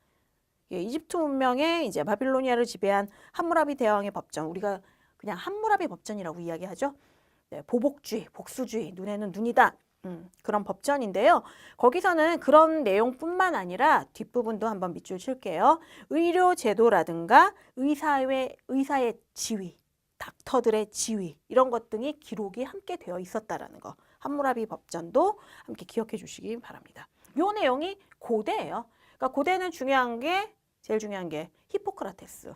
예, 이집트 문명의 이제 바빌로니아를 지배한 함무라비 대왕의 법전, 우리가 그냥 함무라비 법전이라고 이야기하죠. 네, 보복주의, 복수주의, 눈에는 눈이다. 그런 법전인데요. 거기서는 그런 내용뿐만 아니라 뒷부분도 한번 밑줄 칠게요. 의료 제도라든가 의사의 지위, 닥터들의 지위 이런 것 등이 기록이 함께 되어 있었다라는 거. 함무라비 법전도 함께 기억해 주시기 바랍니다. 이 내용이 고대예요. 그러니까 고대는 제일 중요한 게 히포크라테스.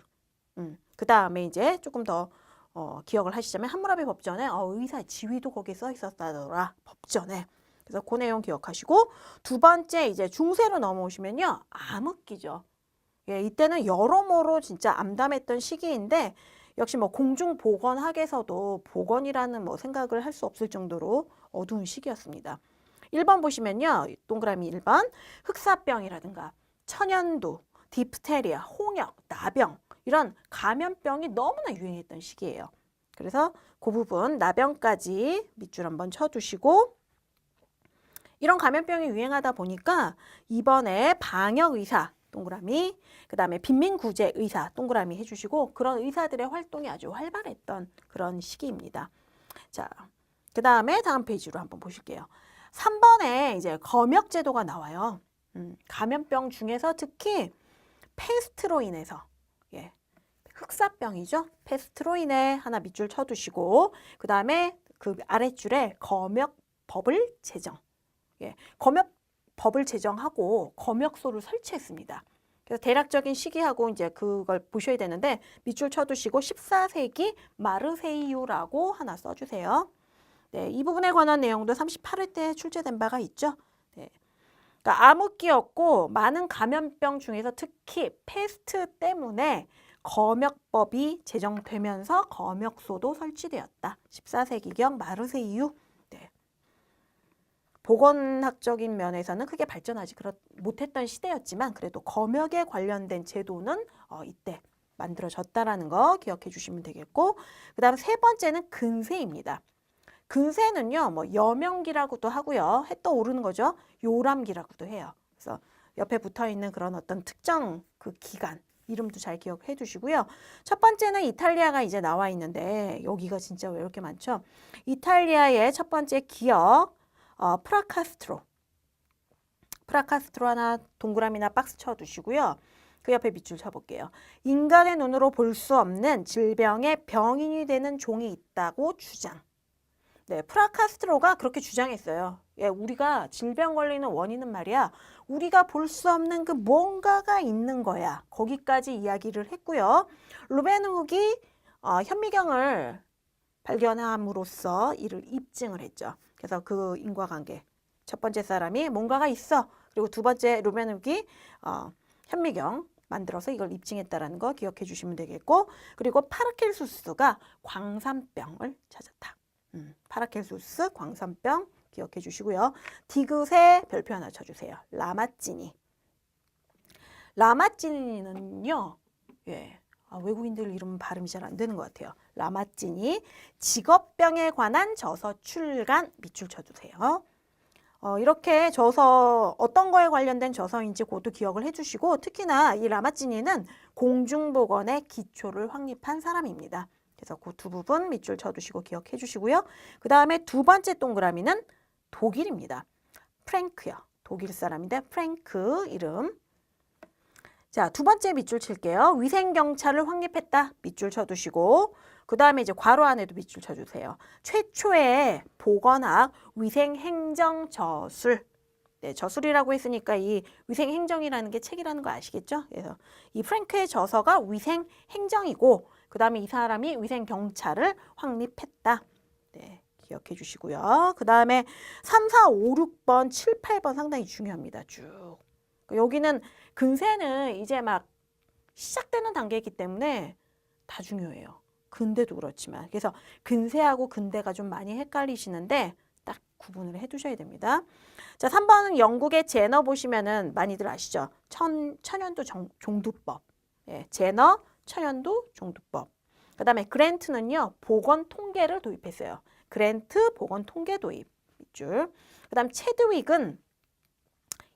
그 다음에 이제 조금 더 기억을 하시자면 함무라비 법전에 의사의 지위도 거기에 써 있었다더라. 법전에. 그래서 그 내용 기억하시고 2번째 이제 중세로 넘어오시면요. 암흑기죠. 예, 이때는 여러모로 진짜 암담했던 시기인데 역시 뭐 공중보건학에서도 보건이라는 뭐 생각을 할 수 없을 정도로 어두운 시기였습니다. 1번 보시면요. 동그라미 1번 흑사병이라든가 천연두, 디프테리아, 홍역, 나병 이런 감염병이 너무나 유행했던 시기예요. 그래서 그 부분 나병까지 밑줄 한번 쳐두시고 이런 감염병이 유행하다 보니까 이번에 방역의사 동그라미 그 다음에 빈민구제의사 동그라미 해주시고 그런 의사들의 활동이 아주 활발했던 그런 시기입니다. 자, 그 다음에 다음 페이지로 한번 보실게요. 3번에 이제 검역제도가 나와요. 감염병 중에서 특히 패스트로 인해서 흑사병이죠. 패스트로 인해 하나 밑줄 쳐두시고 그 다음에 그 아랫줄에 검역법을 제정. 검역법을 제정하고 검역소를 설치했습니다. 그래서 대략적인 시기하고 이제 그걸 보셔야 되는데 밑줄 쳐두시고 14세기 마르세이유라고 하나 써주세요. 네, 이 부분에 관한 내용도 38회 때 출제된 바가 있죠. 네. 그러니까 암흑기였고 많은 감염병 중에서 특히 패스트 때문에 검역법이 제정되면서 검역소도 설치되었다. 14세기경 마르세이유. 네. 보건학적인 면에서는 크게 발전하지 못했던 시대였지만 그래도 검역에 관련된 제도는 이때 만들어졌다라는 거 기억해 주시면 되겠고 그 다음 3번째는 근세입니다. 근세는요, 뭐 여명기라고도 하고요. 해 떠오르는 거죠. 요람기라고도 해요. 그래서 옆에 붙어 있는 그런 어떤 특정 그 기간 이름도 잘 기억해 두시고요. 첫 번째는 이탈리아가 이제 나와 있는데 여기가 진짜 왜 이렇게 많죠? 이탈리아의 첫 번째 기억 프라카스트로 하나 동그라미나 박스 쳐두시고요. 그 옆에 밑줄 쳐볼게요. 인간의 눈으로 볼 수 없는 질병의 병인이 되는 종이 있다고 주장. 네, 프라카스트로가 그렇게 주장했어요. 예, 우리가 질병 걸리는 원인은 말이야. 우리가 볼 수 없는 그 뭔가가 있는 거야. 거기까지 이야기를 했고요. 루벤 훅이 현미경을 발견함으로써 이를 입증을 했죠. 그래서 그 인과관계. 첫 번째 사람이 뭔가가 있어. 그리고 두 번째 루벤 훅이 현미경 만들어서 이걸 입증했다라는 거 기억해 주시면 되겠고 그리고 파라켈수스가 광산병을 찾았다. 파라켈수스, 광산병 기억해 주시고요. 디귿에 별표 하나 쳐주세요. 라마찌니는요. 외국인들 이름 발음이 잘 안 되는 것 같아요. 라마찌니 직업병에 관한 저서 출간 밑줄 쳐주세요. 이렇게 저서 어떤 거에 관련된 저서인지 그것도 기억을 해주시고 특히나 이 라마찌니는 공중보건의 기초를 확립한 사람입니다. 그래서 그 두 부분 밑줄 쳐두시고 기억해 주시고요. 그 다음에 두 번째 동그라미는 독일입니다. 프랭크요. 독일 사람인데 프랭크 이름. 자, 두 번째 밑줄 칠게요. 위생경찰을 확립했다. 밑줄 쳐두시고 그 다음에 이제 괄호 안에도 밑줄 쳐주세요. 최초의 보건학 위생행정저술. 네, 저술이라고 했으니까 이 위생행정이라는 게 책이라는 거 아시겠죠? 그래서 이 프랭크의 저서가 위생행정이고 그 다음에 이 사람이 위생경찰을 확립했다. 네, 기억해 주시고요. 그 다음에 3, 4, 5, 6번, 7, 8번 상당히 중요합니다. 쭉. 여기는 근세는 이제 막 시작되는 단계이기 때문에 다 중요해요. 근대도 그렇지만. 그래서 근세하고 근대가 좀 많이 헷갈리시는데 딱 구분을 해두셔야 됩니다. 자, 3번은 영국의 제너 보시면은 많이들 아시죠? 천연도 종두법. 예, 제너, 천연도 종두법. 그 다음에 그랜트는요, 보건 통계를 도입했어요. 그랜트 보건 통계 도입. 밑줄. 그 다음 체드윅은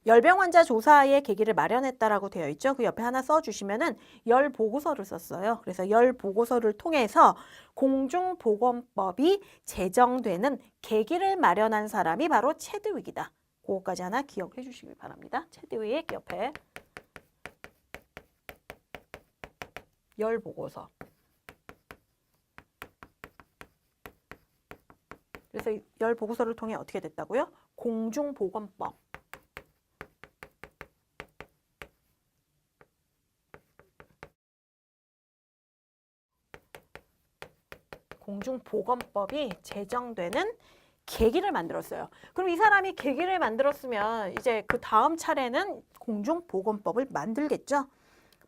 열병 환자 조사의 계기를 마련했다라고 되어 있죠. 그 옆에 하나 써주시면은 열 보고서를 썼어요. 그래서 열 보고서를 통해서 공중보건법이 제정되는 계기를 마련한 사람이 바로 체드윅이다. 그거까지 하나 기억해 주시길 바랍니다. 체드윅 옆에 열 보고서. 그래서 열 보고서를 통해 어떻게 됐다고요? 공중보건법. 공중보건법이 제정되는 계기를 만들었어요. 그럼 이 사람이 계기를 만들었으면 이제 그 다음 차례는 공중보건법을 만들겠죠.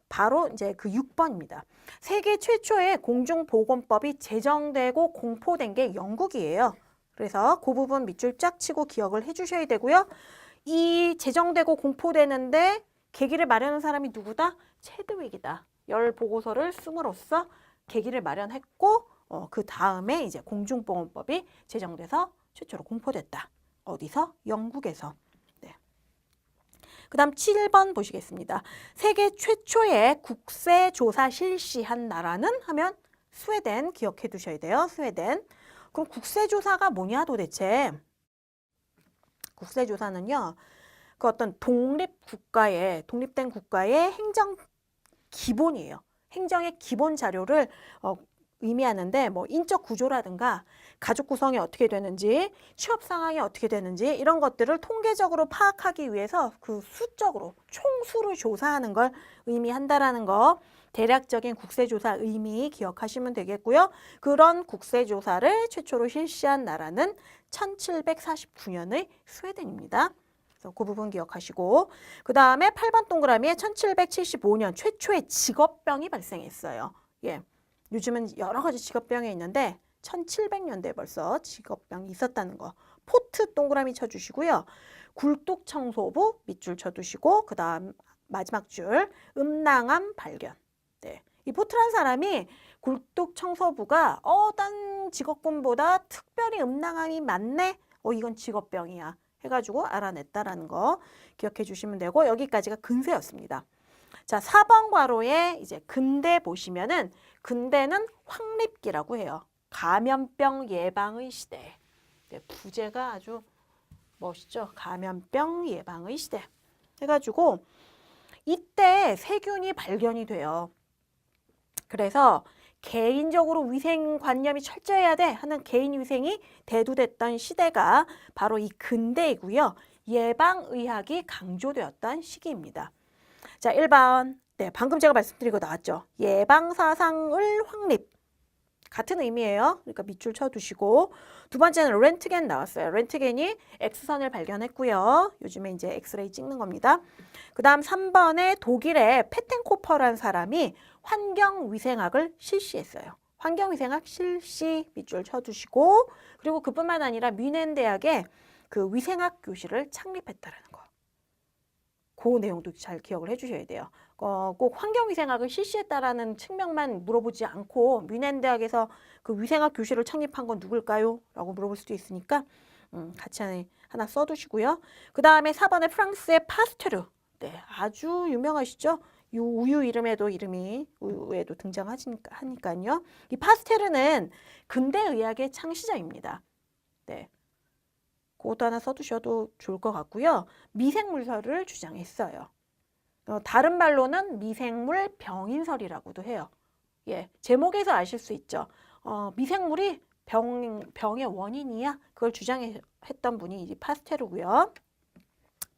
바로 이제 그 6번입니다. 세계 최초의 공중보건법이 제정되고 공포된 게 영국이에요. 그래서 그 부분 밑줄 쫙 치고 기억을 해주셔야 되고요. 이 제정되고 공포되는데 계기를 마련한 사람이 누구다? 체드윅이다. 열 보고서를 씀으로써 계기를 마련했고 그 다음에 이제 공중보건법이 제정돼서 최초로 공포됐다. 어디서? 영국에서. 네. 그 다음 7번 보시겠습니다. 세계 최초의 국세조사 실시한 나라는 하면 스웨덴 기억해 두셔야 돼요. 스웨덴. 그럼 국세조사가 뭐냐 도대체? 국세조사는요. 그 어떤 독립된 국가의 행정 기본이에요. 행정의 기본 자료를 의미하는데 뭐 인적 구조라든가 가족 구성이 어떻게 되는지, 취업 상황이 어떻게 되는지 이런 것들을 통계적으로 파악하기 위해서 그 수적으로 총수를 조사하는 걸 의미한다라는 거 대략적인 국세조사 의미 기억하시면 되겠고요. 그런 국세조사를 최초로 실시한 나라는 1749년의 스웨덴입니다. 그래서 그 부분 기억하시고 그 다음에 8번 동그라미에 1775년 최초의 직업병이 발생했어요. 예. 요즘은 여러 가지 직업병이 있는데 1700년대에 벌써 직업병이 있었다는 거. 포트 동그라미 쳐주시고요. 굴뚝청소부 밑줄 쳐두시고 그 다음 마지막 줄 음낭암 발견. 네. 이 포트란 사람이 굴뚝청소부가 딴 직업군보다 특별히 음낭암이 많네. 이건 직업병이야. 해가지고 알아냈다라는 거 기억해 주시면 되고 여기까지가 근세였습니다. 자, 4번 괄호에 이제 근대 보시면은 근대는 황립기라고 해요. 감염병 예방의 시대. 네, 부제가 아주 멋있죠. 감염병 예방의 시대. 해가지고 이때 세균이 발견이 돼요. 그래서 개인적으로 위생관념이 철저해야 돼 하는 개인위생이 대두됐던 시대가 바로 이 근대이고요. 예방의학이 강조되었던 시기입니다. 자, 1번. 네, 방금 제가 말씀드린 거 나왔죠. 예방사상을 확립. 같은 의미예요. 그러니까 밑줄 쳐두시고. 두 번째는 렌트겐 나왔어요. 렌트겐이 X선을 발견했고요. 요즘에 이제 엑스레이 찍는 겁니다. 그 다음 3번에 독일의 페텐코퍼라는 사람이 환경위생학을 실시했어요. 환경위생학 실시 밑줄 쳐두시고 그리고 그뿐만 아니라 뮌헨 대학에 그 위생학 교실을 창립했다라는 거. 그 내용도 잘 기억을 해주셔야 돼요. 꼭 환경위생학을 실시했다라는 측면만 물어보지 않고 뮌헨 대학에서 그 위생학 교실을 창립한 건 누굴까요? 라고 물어볼 수도 있으니까 같이 하나 써두시고요. 그 다음에 4번에 프랑스의 파스테르. 네, 아주 유명하시죠? 우유 이름에도 우유에도 등장하니까요. 이 파스테르는 근대의학의 창시자입니다. 네. 그것도 하나 써두셔도 좋을 것 같고요. 미생물설을 주장했어요. 다른 말로는 미생물 병인설이라고도 해요. 예, 제목에서 아실 수 있죠. 미생물이 병의 원인이야. 그걸 주장했던 분이 이제 파스테르고요.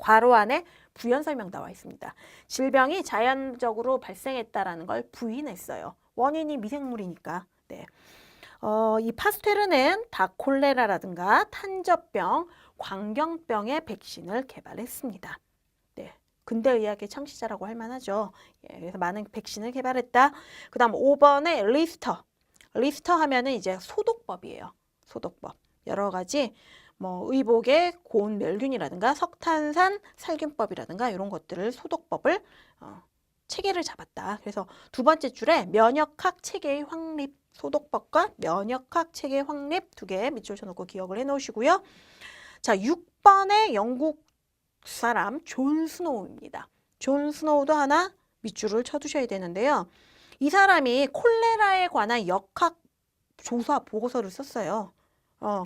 괄호 안에 부연 설명 나와 있습니다. 질병이 자연적으로 발생했다라는 걸 부인했어요. 원인이 미생물이니까. 네. 이 파스테르는 닭 콜레라라든가 탄저병, 광견병의 백신을 개발했습니다. 네. 근대의학의 창시자라고 할 만하죠. 예, 그래서 많은 백신을 개발했다. 그 다음 5번에 리스터. 리스터 하면은 이제 소독법이에요. 소독법. 여러 가지 뭐 의복의 고온 멸균이라든가 석탄산 살균법이라든가 이런 것들을 소독법을 체계를 잡았다. 그래서 두 번째 줄에 면역학 체계의 확립, 소독법과 면역학 체계 확립 두 개 밑줄 쳐놓고 기억을 해놓으시고요. 자, 6번에 영국 사람 존 스노우입니다. 존 스노우도 하나 밑줄을 쳐두셔야 되는데요. 이 사람이 콜레라에 관한 역학 조사 보고서를 썼어요.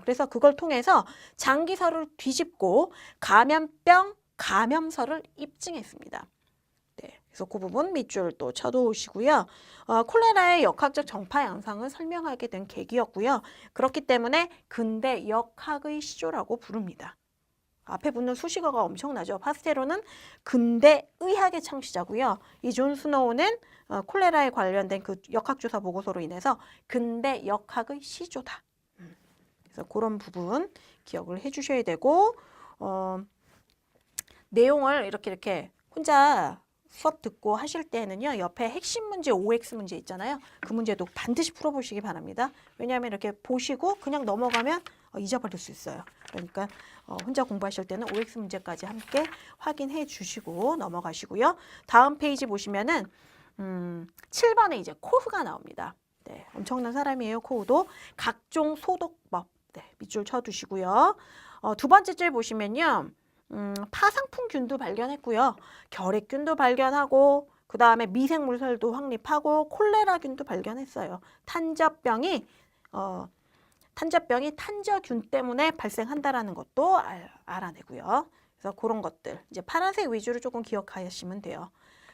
그래서 그걸 통해서 장기설을 뒤집고 감염병 감염설을 입증했습니다. 네, 그래서 그 부분 밑줄 또 쳐두시고요. 콜레라의 역학적 정파 양상을 설명하게 된 계기였고요. 그렇기 때문에 근대 역학의 시조라고 부릅니다. 앞에 붙는 수식어가 엄청나죠. 파스테로는 근대 의학의 창시자고요. 이 존 스노우는 콜레라에 관련된 그 역학조사 보고서로 인해서 근대 역학의 시조다. 그래서 그런 부분 기억을 해주셔야 되고 내용을 이렇게 혼자 수업 듣고 하실 때는요. 옆에 핵심 문제 OX 문제 있잖아요. 그 문제도 반드시 풀어보시기 바랍니다. 왜냐하면 이렇게 보시고 그냥 넘어가면 잊어버릴 수 있어요. 그러니까 혼자 공부하실 때는 OX 문제까지 함께 확인해 주시고 넘어가시고요. 다음 페이지 보시면은 7번에 이제 코흐가 나옵니다. 네, 엄청난 사람이에요. 코흐도 각종 소독법 네, 밑줄 쳐두시고요. 두 번째 줄 보시면요. 파상풍균도 발견했고요. 결핵균도 발견하고 그 다음에 미생물설도 확립하고 콜레라균도 발견했어요. 탄저병이 탄저균 때문에 발생한다라는 것도 알아내고요. 그래서 그런 것들 이제 파란색 위주로 조금 기억하시면 돼요.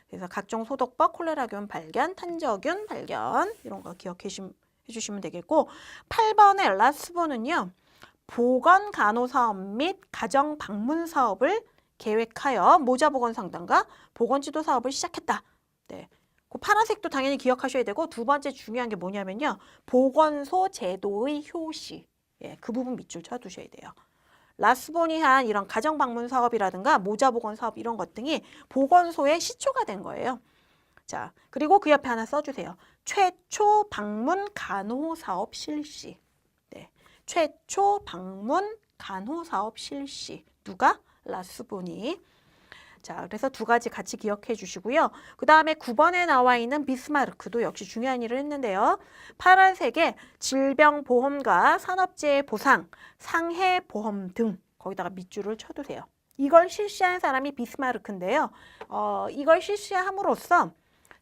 그래서 각종 소독법, 콜레라균 발견, 탄저균 발견 이런 거 기억해 주시면 되겠고 8번의 라스본은요. 보건 간호 사업 및 가정 방문 사업을 계획하여 모자보건 상담과 보건지도 사업을 시작했다. 네. 그 파란색도 당연히 기억하셔야 되고 두 번째 중요한 게 뭐냐면요. 보건소 제도의 효시. 예, 그 부분 밑줄 쳐두셔야 돼요. 라스본이 한 이런 가정 방문 사업이라든가 모자보건 사업 이런 것 등이 보건소의 시초가 된 거예요. 자, 그리고 그 옆에 하나 써주세요. 최초 방문 간호 사업 실시. 네, 최초 방문 간호 사업 실시. 누가? 라스본이. 자, 그래서 두 가지 같이 기억해 주시고요. 그 다음에 9번에 나와 있는 비스마르크도 역시 중요한 일을 했는데요. 파란색에 질병보험과 산업재해 보상, 상해보험 등 거기다가 밑줄을 쳐두세요. 이걸 실시한 사람이 비스마르크인데요. 이걸 실시함으로써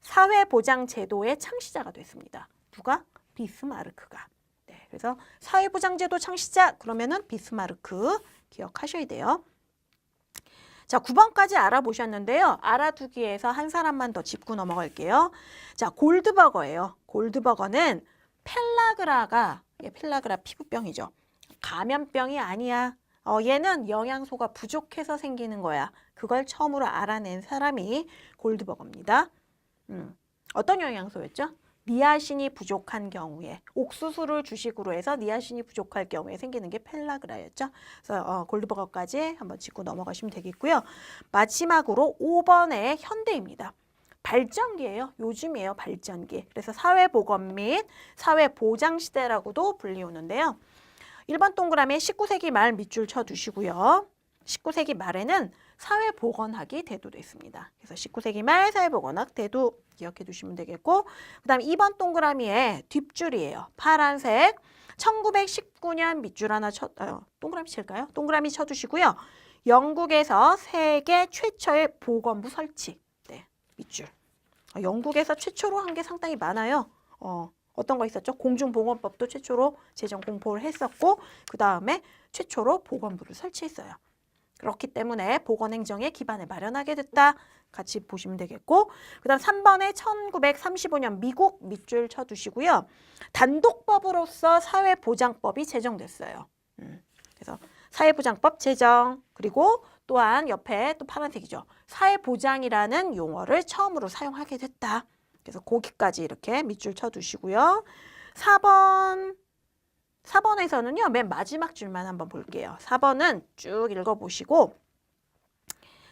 사회보장제도의 창시자가 됐습니다. 누가? 비스마르크가. 네, 그래서 사회보장제도 창시자 그러면은 비스마르크 기억하셔야 돼요. 자, 9번까지 알아보셨는데요. 알아두기에서 한 사람만 더 짚고 넘어갈게요. 자, 골드버거예요. 골드버거는 펠라그라가 펠라그라 피부병이죠. 감염병이 아니야. 얘는 영양소가 부족해서 생기는 거야. 그걸 처음으로 알아낸 사람이 골드버거입니다. 어떤 영양소였죠? 니아신이 부족한 경우에 옥수수를 주식으로 해서 니아신이 부족할 경우에 생기는 게 펠라그라였죠. 그래서 골드버거까지 한번 짚고 넘어가시면 되겠고요. 마지막으로 5번의 현대입니다. 발전기예요. 요즘이에요. 발전기. 그래서 사회보건 및 사회보장시대라고도 불리우는데요. 1번 동그라미에 19세기 말 밑줄 쳐두시고요. 19세기 말에는 사회보건학이 대두됐습니다. 그래서 19세기 말 사회보건학 대두 기억해 두시면 되겠고 그 다음에 2번 동그라미에 뒷줄이에요. 파란색 1919년 밑줄 하나 동그라미 칠까요? 동그라미 쳐두시고요. 영국에서 세계 최초의 보건부 설치. 네, 밑줄. 영국에서 최초로 한 게 상당히 많아요. 어떤 거 있었죠? 공중보건법도 최초로 제정 공포를 했었고 그 다음에 최초로 보건부를 설치했어요. 그렇기 때문에 보건행정의 기반을 마련하게 됐다. 같이 보시면 되겠고 그 다음 3번에 1935년 미국 밑줄 쳐두시고요. 단독법으로서 사회보장법이 제정됐어요. 그래서 사회보장법 제정 그리고 또한 옆에 또 파란색이죠. 사회보장이라는 용어를 처음으로 사용하게 됐다. 그래서 거기까지 이렇게 밑줄 쳐두시고요. 4번에서는요. 맨 마지막 줄만 한번 볼게요. 4번은 쭉 읽어보시고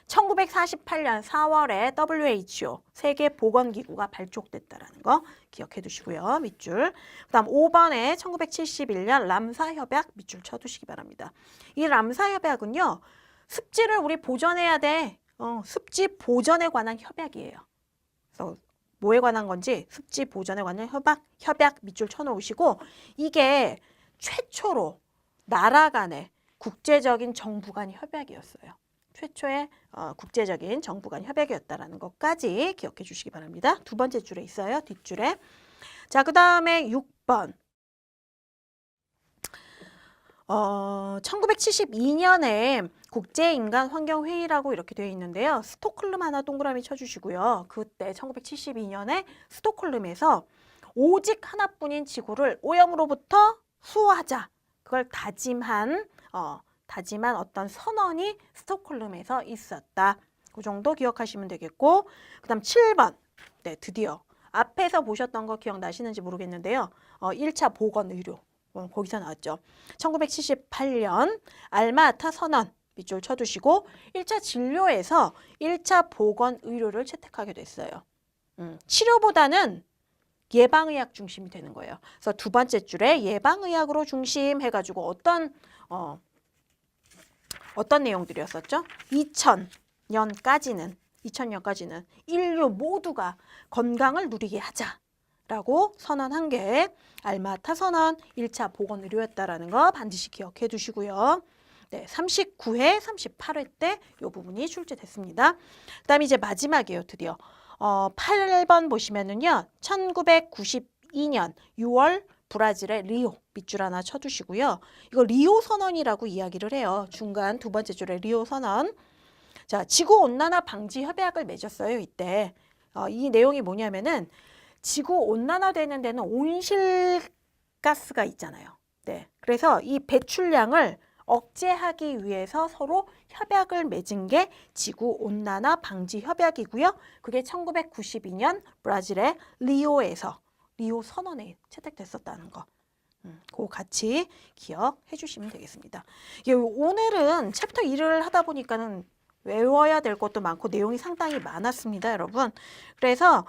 1948년 4월에 WHO 세계보건기구가 발족됐다라는 거 기억해 두시고요. 밑줄. 그다음 5번에 1971년 람사협약 밑줄 쳐두시기 바랍니다. 이 람사협약은요. 습지를 우리 보존해야 돼. 습지 보존에 관한 협약이에요. 그래서 뭐에 관한 건지 습지 보존에 관한 협약 밑줄 쳐놓으시고 이게 최초로 나라 간의 국제적인 정부 간 협약이었어요. 최초의 국제적인 정부 간 협약이었다라는 것까지 기억해 주시기 바랍니다. 두 번째 줄에 있어요. 뒷줄에. 자, 그 다음에 6번. 1972년에 국제인간환경회의라고 이렇게 되어 있는데요. 스톡홀름 하나 동그라미 쳐주시고요. 그때 1972년에 스톡홀름에서 오직 하나뿐인 지구를 오염으로부터 수호하자. 그걸 다짐한 어떤 선언이 스톡홀름에서 있었다. 그 정도 기억하시면 되겠고 그 다음 7번. 네, 드디어 앞에서 보셨던 거 기억나시는지 모르겠는데요. 1차 보건의료. 거기서 나왔죠. 1978년 알마아타 선언 밑줄 쳐두시고 1차 진료에서 1차 보건의료를 채택하게 됐어요. 치료보다는 예방의학 중심이 되는 거예요. 그래서 두 번째 줄에 예방의학으로 중심 해가지고 어떤 내용들이었었죠? 2000년까지는 인류 모두가 건강을 누리게 하자라고 선언한 게 알마아타 선언 1차 보건의료였다라는 거 반드시 기억해 두시고요. 네, 39회, 38회 때 이 부분이 출제됐습니다. 그 다음에 이제 마지막이에요, 드디어. 8번 보시면은요, 1992년 6월 브라질의 리오 밑줄 하나 쳐두시고요. 이거 리오 선언이라고 이야기를 해요. 중간 두 번째 줄에 리오 선언. 자, 지구온난화 방지 협약을 맺었어요, 이때. 이 내용이 뭐냐면은 지구온난화되는 데는 온실가스가 있잖아요. 네, 그래서 이 배출량을 억제하기 위해서 서로 협약을 맺은 게 지구온난화 방지 협약이고요. 그게 1992년 브라질의 리오에서 리오 선언에 채택됐었다는 거. 그거 같이 기억해 주시면 되겠습니다. 오늘은 챕터 1을 하다 보니까는 외워야 될 것도 많고 내용이 상당히 많았습니다, 여러분. 그래서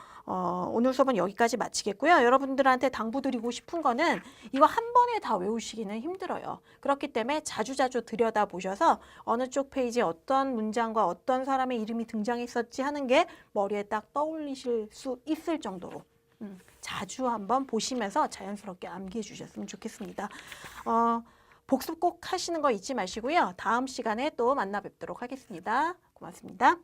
오늘 수업은 여기까지 마치겠고요. 여러분들한테 당부드리고 싶은 거는 이거 한 번에 다 외우시기는 힘들어요. 그렇기 때문에 자주자주 들여다보셔서 어느 쪽 페이지에 어떤 문장과 어떤 사람의 이름이 등장했었지 하는 게 머리에 딱 떠올리실 수 있을 정도로 자주 한번 보시면서 자연스럽게 암기해 주셨으면 좋겠습니다. 복습 꼭 하시는 거 잊지 마시고요. 다음 시간에 또 만나 뵙도록 하겠습니다. 고맙습니다.